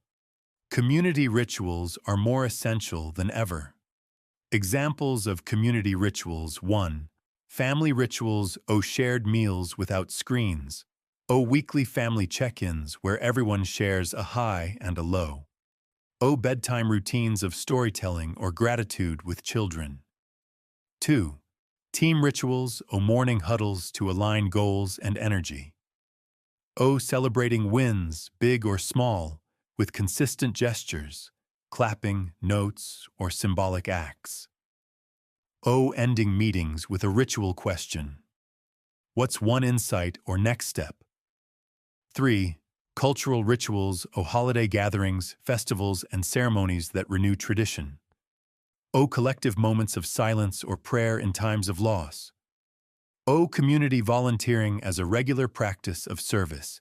community rituals are more essential than ever. Examples of community rituals: 1. Family rituals. Shared meals without screens. Weekly family check-ins where everyone shares a high and a low. Bedtime routines of storytelling or gratitude with children. 2. Team rituals. Morning huddles to align goals and energy. Celebrating wins, big or small, with consistent gestures, clapping, notes, or symbolic acts. Ending meetings with a ritual question. What's one insight or next step? 3. Cultural rituals. Holiday gatherings, festivals, and ceremonies that renew tradition. Collective moments of silence or prayer in times of loss. Community volunteering as a regular practice of service.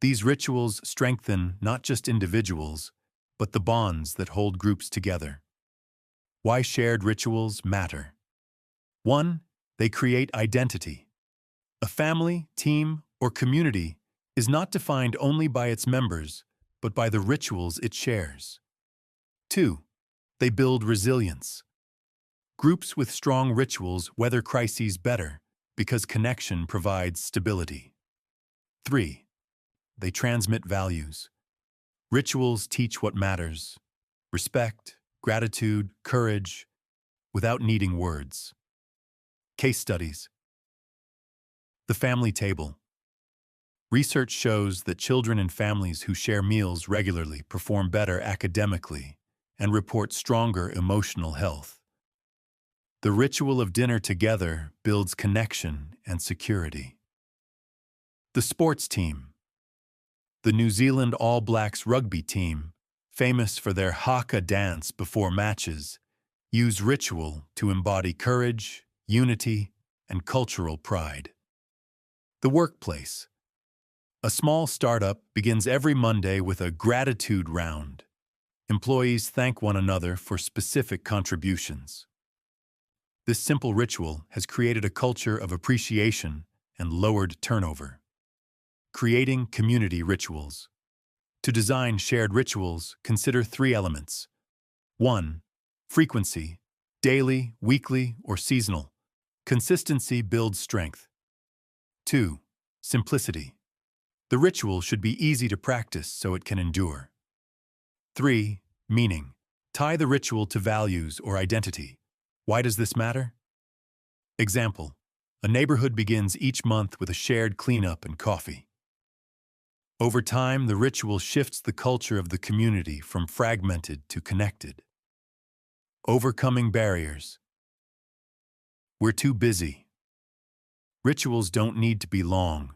These rituals strengthen not just individuals, but the bonds that hold groups together. Why shared rituals matter. 1. They create identity. A family, team, or community is not defined only by its members, but by the rituals it shares. 2. They build resilience. Groups with strong rituals weather crises better because connection provides stability. 3. They transmit values. Rituals teach what matters: respect, gratitude, courage, without needing words. Case studies. The family table. Research shows that children in families who share meals regularly perform better academically and report stronger emotional health. The ritual of dinner together builds connection and security. The sports team. The New Zealand All Blacks rugby team, famous for their haka dance before matches, use ritual to embody courage, unity, and cultural pride. The workplace. A small startup begins every Monday with a gratitude round. Employees thank one another for specific contributions. This simple ritual has created a culture of appreciation and lowered turnover. Creating community rituals. To design shared rituals, consider 3 elements. 1. Frequency, daily, weekly, or seasonal. Consistency builds strength. 2. Simplicity. The ritual should be easy to practice so it can endure. 3. Meaning. Tie the ritual to values or identity. Why does this matter? Example. A neighborhood begins each month with a shared cleanup and coffee. Over time, the ritual shifts the culture of the community from fragmented to connected. Overcoming barriers. We're too busy. Rituals don't need to be long.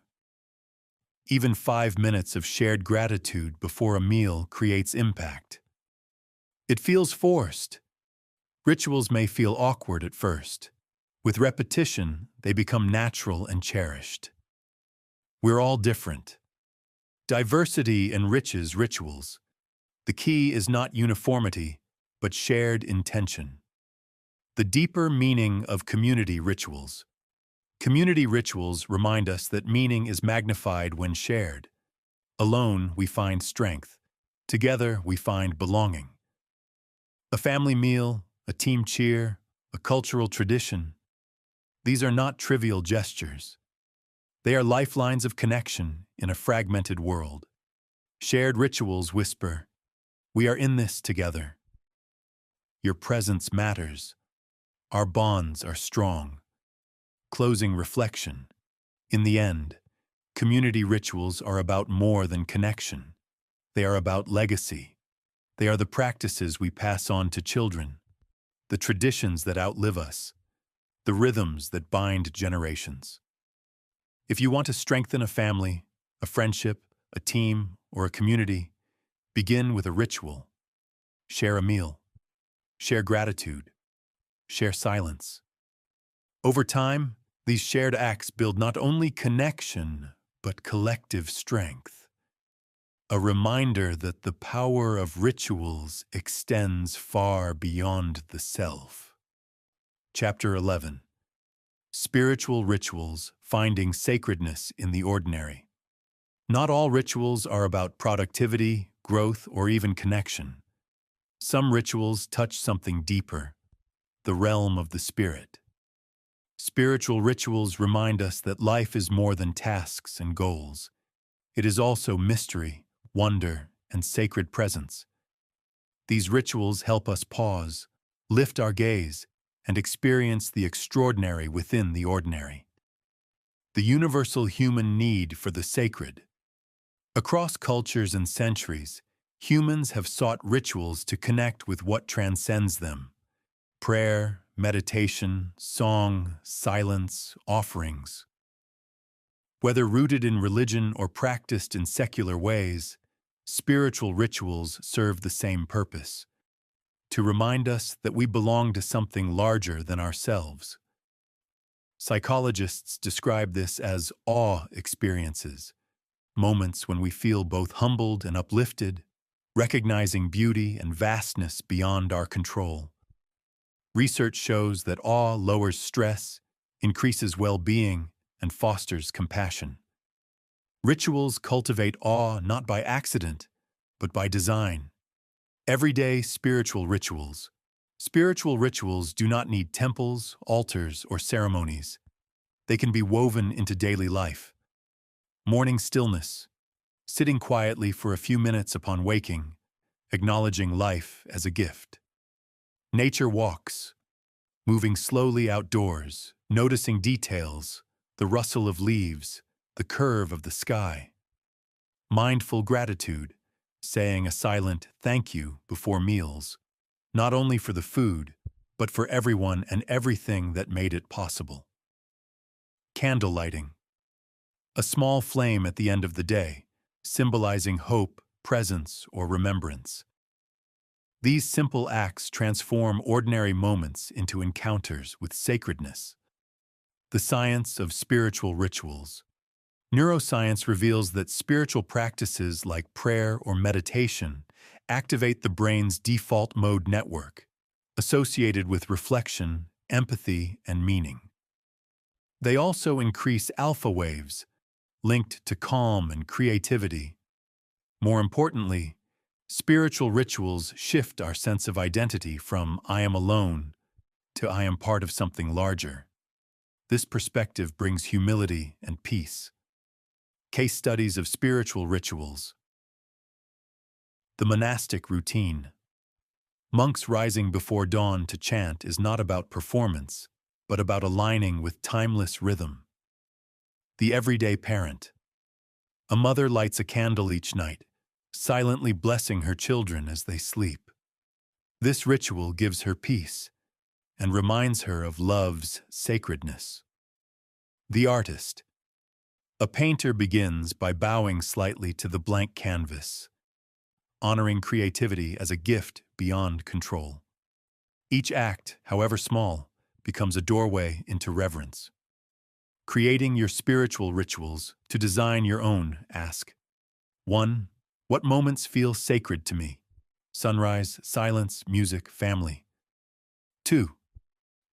Even 5 minutes of shared gratitude before a meal creates impact. It feels forced. Rituals may feel awkward at first. With repetition, they become natural and cherished. We're all different. Diversity enriches rituals. The key is not uniformity, but shared intention. The deeper meaning of community rituals. Community rituals remind us that meaning is magnified when shared. Alone, we find strength. Together, we find belonging. A family meal, a team cheer, a cultural tradition. These are not trivial gestures. They are lifelines of connection in a fragmented world. Shared rituals whisper, "We are in this together." Your presence matters. Our bonds are strong. Closing reflection. In the end, community rituals are about more than connection. They are about legacy. They are the practices we pass on to children, the traditions that outlive us, the rhythms that bind generations. If you want to strengthen a family, a friendship, a team, or a community, begin with a ritual. Share a meal. Share gratitude. Share silence. Over time, these shared acts build not only connection, but collective strength. A reminder that the power of rituals extends far beyond the self. Chapter 11. Spiritual Rituals, Finding Sacredness in the Ordinary. Not all rituals are about productivity, growth, or even connection. Some rituals touch something deeper, the realm of the spirit. Spiritual rituals remind us that life is more than tasks and goals. It is also mystery, wonder, and sacred presence. These rituals help us pause, lift our gaze, and experience the extraordinary within the ordinary. The universal human need for the sacred. Across cultures and centuries, humans have sought rituals to connect with what transcends them. Prayer, meditation, song, silence, offerings. Whether rooted in religion or practiced in secular ways, spiritual rituals serve the same purpose: to remind us that we belong to something larger than ourselves. Psychologists describe this as awe experiences, moments when we feel both humbled and uplifted, recognizing beauty and vastness beyond our control. Research shows that awe lowers stress, increases well-being, and fosters compassion. Rituals cultivate awe not by accident, but by design. Everyday spiritual rituals. Spiritual rituals do not need temples, altars, or ceremonies. They can be woven into daily life. Morning stillness. Sitting quietly for a few minutes upon waking, acknowledging life as a gift. Nature walks. Moving slowly outdoors, noticing details, the rustle of leaves, the curve of the sky. Mindful gratitude. Saying a silent thank you before meals, not only for the food, but for everyone and everything that made it possible. Candle lighting. A small flame at the end of the day, symbolizing hope, presence, or remembrance. These simple acts transform ordinary moments into encounters with sacredness. The science of spiritual rituals. Neuroscience reveals that spiritual practices like prayer or meditation activate the brain's default mode network, associated with reflection, empathy, and meaning. They also increase alpha waves, linked to calm and creativity. More importantly, spiritual rituals shift our sense of identity from "I am alone" to "I am part of something larger." This perspective brings humility and peace. Case studies of spiritual rituals. The monastic routine. Monks rising before dawn to chant is not about performance, but about aligning with timeless rhythm. The everyday parent. A mother lights a candle each night, silently blessing her children as they sleep. This ritual gives her peace and reminds her of love's sacredness. The artist. A painter begins by bowing slightly to the blank canvas, honoring creativity as a gift beyond control. Each act, however small, becomes a doorway into reverence. Creating your spiritual rituals. To design your own, ask: 1. What moments feel sacred to me? Sunrise, silence, music, family. 2.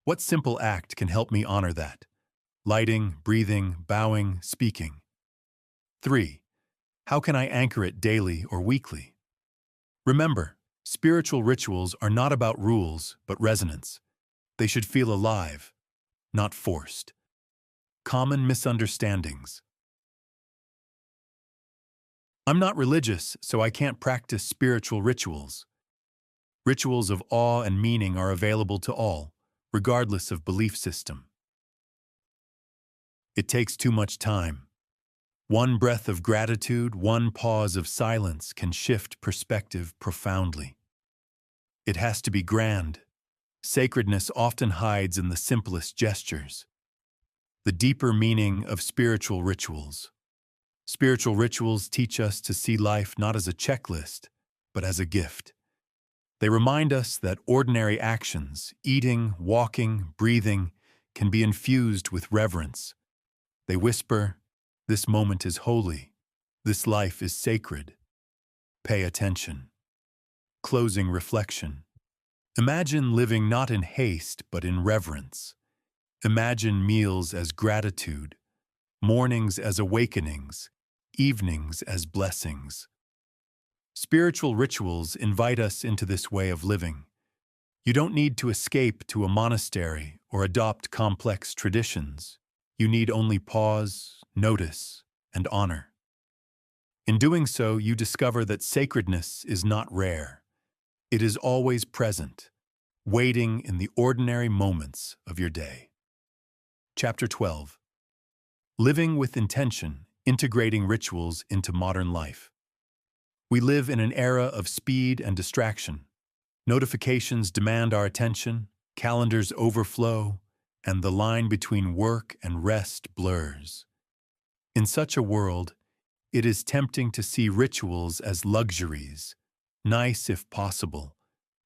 What simple act can help me honor that? Lighting, breathing, bowing, speaking. 3. How can I anchor it daily or weekly? Remember, spiritual rituals are not about rules, but resonance. They should feel alive, not forced. Common misunderstandings. I'm not religious, so I can't practice spiritual rituals. Rituals of awe and meaning are available to all, regardless of belief system. It takes too much time. One breath of gratitude, one pause of silence can shift perspective profoundly. It has to be grand. Sacredness often hides in the simplest gestures. The deeper meaning of spiritual rituals. Spiritual rituals teach us to see life not as a checklist, but as a gift. They remind us that ordinary actions, eating, walking, breathing, can be infused with reverence. They whisper, "This moment is holy. This life is sacred. Pay attention." Closing reflection. Imagine living not in haste, but in reverence. Imagine meals as gratitude, mornings as awakenings, evenings as blessings. Spiritual rituals invite us into this way of living. You don't need to escape to a monastery or adopt complex traditions. You need only pause, notice, and honor. In doing so, you discover that sacredness is not rare. It is always present, waiting in the ordinary moments of your day. Chapter 12. Living with intention, integrating rituals into modern life. We live in an era of speed and distraction. Notifications demand our attention, calendars overflow, and the line between work and rest blurs. In such a world, it is tempting to see rituals as luxuries, nice if possible,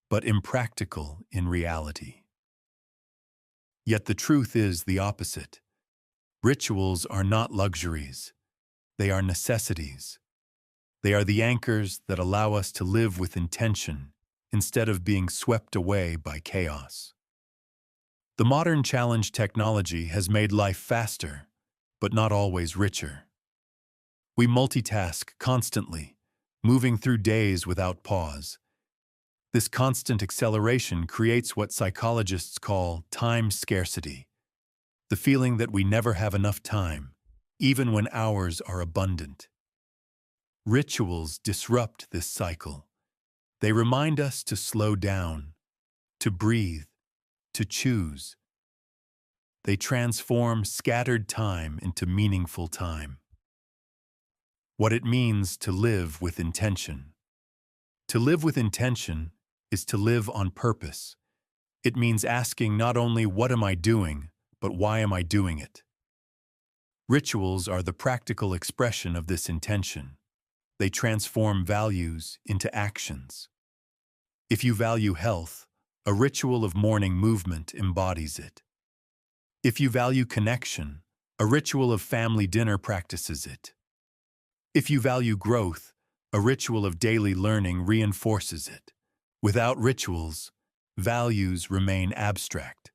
but impractical in reality. Yet the truth is the opposite. Rituals are not luxuries. They are necessities. They are the anchors that allow us to live with intention instead of being swept away by chaos. The modern challenge technology has made life faster, but not always richer. We multitask constantly, moving through days without pause. This constant acceleration creates what psychologists call time scarcity, the feeling that we never have enough time, even when hours are abundant. Rituals disrupt this cycle. They remind us to slow down, to breathe, to choose. They transform scattered time into meaningful time. What it means to live with intention. To live with intention is to live on purpose. It means asking not only what am I doing, but why am I doing it? Rituals are the practical expression of this intention. They transform values into actions. If you value health, a ritual of morning movement embodies it. If you value connection, A ritual of family dinner practices it. If you value growth, a ritual of daily learning reinforces it. Without rituals, values remain abstract.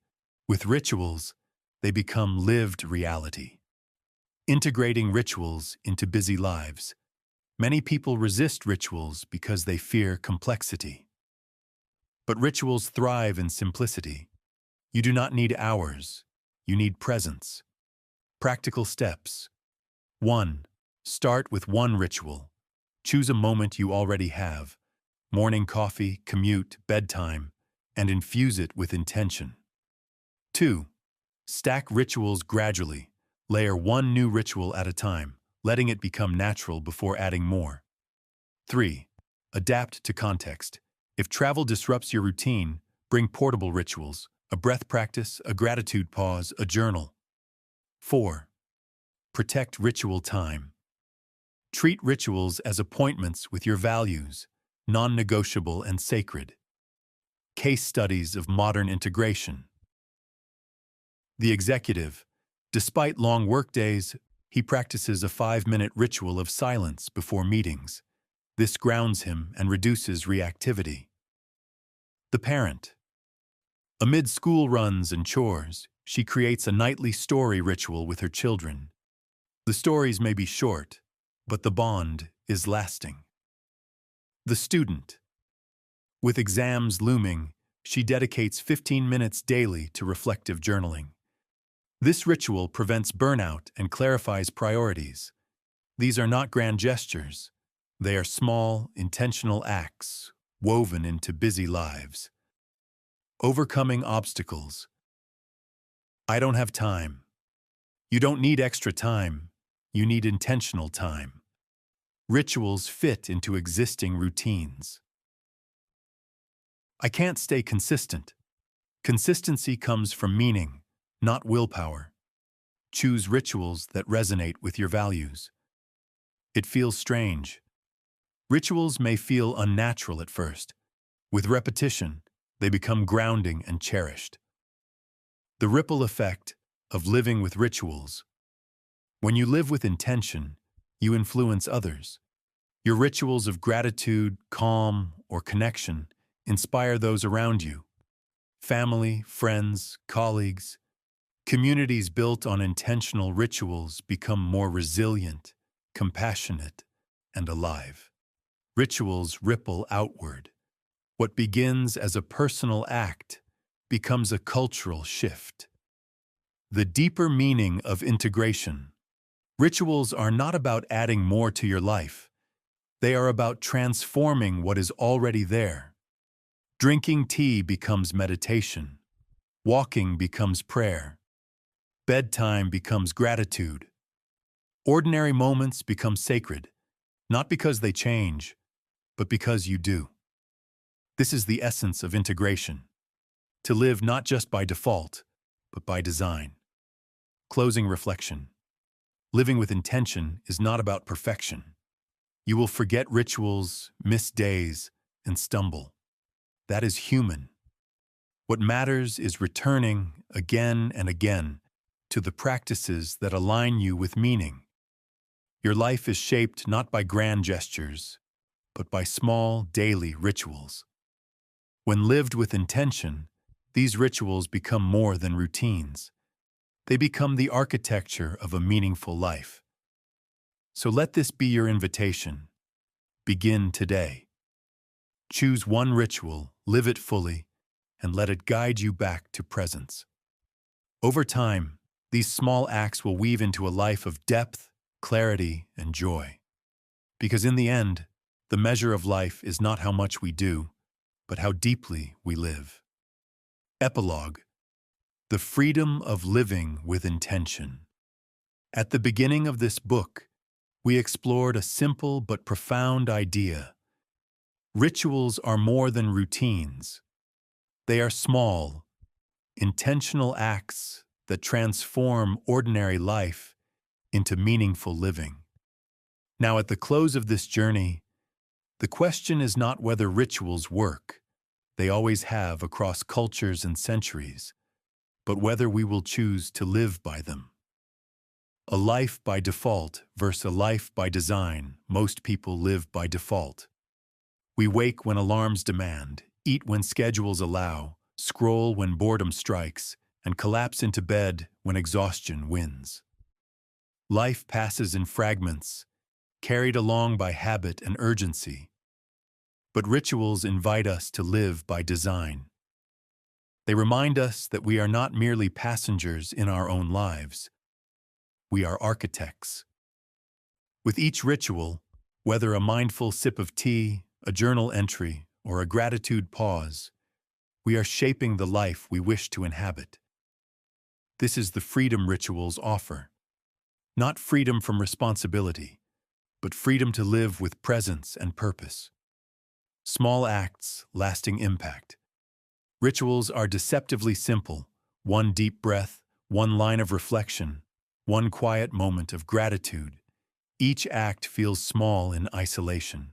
With rituals, they become lived reality. Integrating rituals into busy lives. Many people resist rituals because they fear complexity. But rituals thrive in simplicity. You do not need hours. You need presence. Practical steps. 1. Start with one ritual. Choose a moment you already have. Morning coffee, commute, bedtime, and infuse it with intention. 2. Stack rituals gradually. Layer one new ritual at a time, letting it become natural before adding more. 3. Adapt to context. If travel disrupts your routine, bring portable rituals, a breath practice, a gratitude pause, a journal. 4. Protect ritual time. Treat rituals as appointments with your values, non-negotiable and sacred. Case studies of modern integration. The executive. Despite long workdays, he practices a 5-minute ritual of silence before meetings. This grounds him and reduces reactivity. The parent. Amid school runs and chores, she creates a nightly story ritual with her children. The stories may be short, but the bond is lasting. The student. With exams looming, she dedicates 15 minutes daily to reflective journaling. This ritual prevents burnout and clarifies priorities. These are not grand gestures. They are small, intentional acts woven into busy lives. Overcoming obstacles. I don't have time. You don't need extra time. You need intentional time. Rituals fit into existing routines. I can't stay consistent. Consistency comes from meaning, not willpower. Choose rituals that resonate with your values. It feels strange. Rituals may feel unnatural at first. With repetition, they become grounding and cherished. The ripple effect of living with rituals. When you live with intention, you influence others. Your rituals of gratitude, calm, or connection inspire those around you. Family, friends, colleagues. Communities built on intentional rituals become more resilient, compassionate, and alive. Rituals ripple outward. What begins as a personal act becomes a cultural shift. The deeper meaning of integration. Rituals are not about adding more to your life. They are about transforming what is already there. Drinking tea becomes meditation. Walking becomes prayer. Bedtime becomes gratitude. Ordinary moments become sacred, not because they change, but because you do. This is the essence of integration. To live not just by default, but by design. Closing reflection. Living with intention is not about perfection. You will forget rituals, miss days, and stumble. That is human. What matters is returning again and again to the practices that align you with meaning. Your life is shaped not by grand gestures, but by small, daily rituals. When lived with intention, these rituals become more than routines. They become the architecture of a meaningful life. So let this be your invitation. Begin today. Choose one ritual, live it fully, and let it guide you back to presence. Over time, these small acts will weave into a life of depth, clarity, and joy. Because in the end, the measure of life is not how much we do, but how deeply we live. Epilogue. The freedom of living with intention. At the beginning of this book, we explored a simple but profound idea. Rituals are more than routines. They are small, intentional acts that transform ordinary life into meaningful living. Now, at the close of this journey, the question is not whether rituals work. They always have across cultures and centuries, but whether we will choose to live by them. A life by default versus a life by design. Most people live by default. We wake when alarms demand, eat when schedules allow, scroll when boredom strikes, and collapse into bed when exhaustion wins. Life passes in fragments, carried along by habit and urgency. But rituals invite us to live by design. They remind us that we are not merely passengers in our own lives. We are architects. With each ritual, whether a mindful sip of tea, a journal entry, or a gratitude pause, we are shaping the life we wish to inhabit. This is the freedom rituals offer. Not freedom from responsibility, but freedom to live with presence and purpose. Small acts, lasting impact. Rituals are deceptively simple. One deep breath, one line of reflection, one quiet moment of gratitude. Each act feels small in isolation,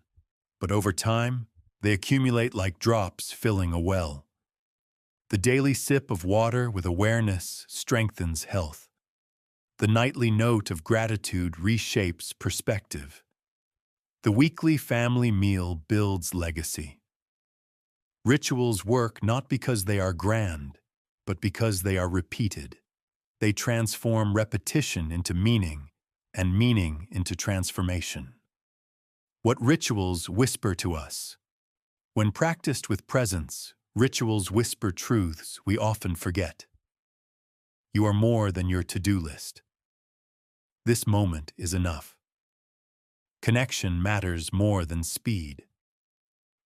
but over time, they accumulate like drops filling a well. The daily sip of water with awareness strengthens health. The nightly note of gratitude reshapes perspective. The weekly family meal builds legacy. Rituals work not because they are grand, but because they are repeated. They transform repetition into meaning, and meaning into transformation. What rituals whisper to us? When practiced with presence, rituals whisper truths we often forget. You are more than your to-do list. This moment is enough. Connection matters more than speed.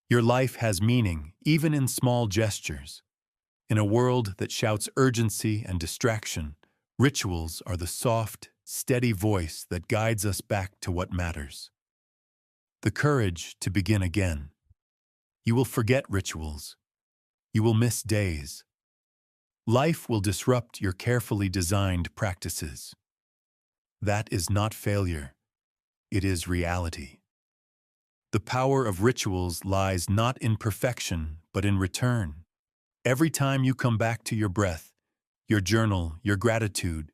Your life has meaning, even in small gestures. In a world that shouts urgency and distraction, rituals are the soft, steady voice that guides us back to what matters. The courage to begin again. You will forget rituals. You will miss days. Life will disrupt your carefully designed practices. That is not failure. It is reality. The power of rituals lies not in perfection, but in return. Every time you come back to your breath, your journal, your gratitude,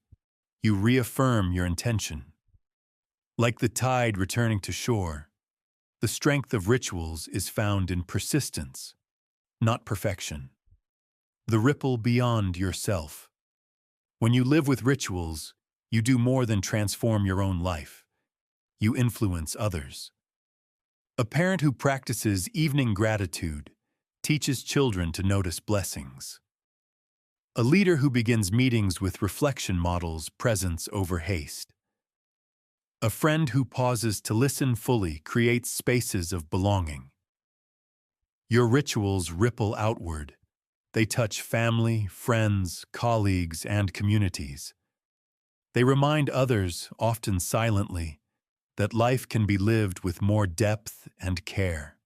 you reaffirm your intention. Like the tide returning to shore, the strength of rituals is found in persistence, not perfection. The ripple beyond yourself. When you live with rituals, you do more than transform your own life. You influence others. A parent who practices evening gratitude teaches children to notice blessings. A leader who begins meetings with reflection models presence over haste. A friend who pauses to listen fully creates spaces of belonging. Your rituals ripple outward. They touch family, friends, colleagues, and communities. They remind others, often silently, that life can be lived with more depth and care.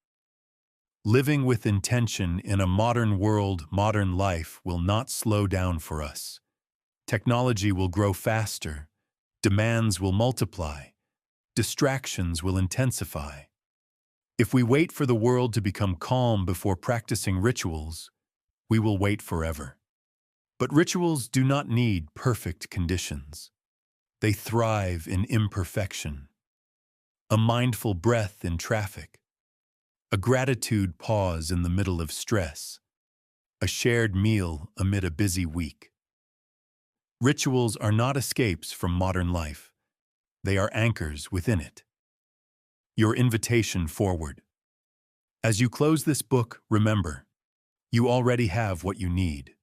Living with intention in a modern world, modern life will not slow down for us. Technology will grow faster, demands will multiply, distractions will intensify. If we wait for the world to become calm before practicing rituals, we will wait forever. But rituals do not need perfect conditions. They thrive in imperfection. A mindful breath in traffic. A gratitude pause in the middle of stress. A shared meal amid a busy week. Rituals are not escapes from modern life. They are anchors within it. Your invitation forward. As you close this book, remember, you already have what you need.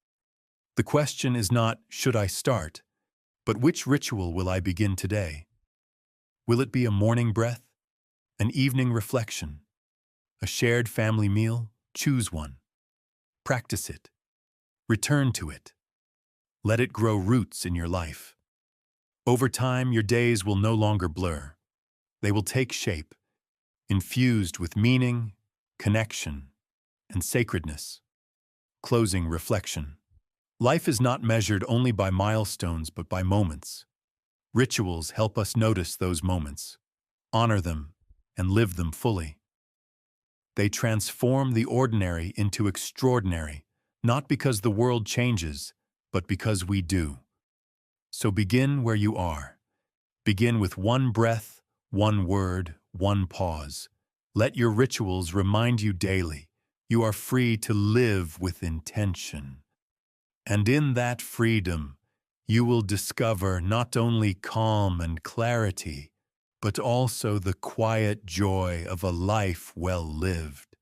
The question is not, should I start, but which ritual will I begin today? Will it be a morning breath, an evening reflection, a shared family meal? Choose one. Practice it. Return to it. Let it grow roots in your life. Over time, your days will no longer blur. They will take shape, infused with meaning, connection, and sacredness. Closing reflection. Life is not measured only by milestones but by moments. Rituals help us notice those moments, honor them, and live them fully. They transform the ordinary into extraordinary, not because the world changes, but because we do. So begin where you are. Begin with one breath, one word, one pause. Let your rituals remind you daily you are free to live with intention. And in that freedom, you will discover not only calm and clarity, but also the quiet joy of a life well lived.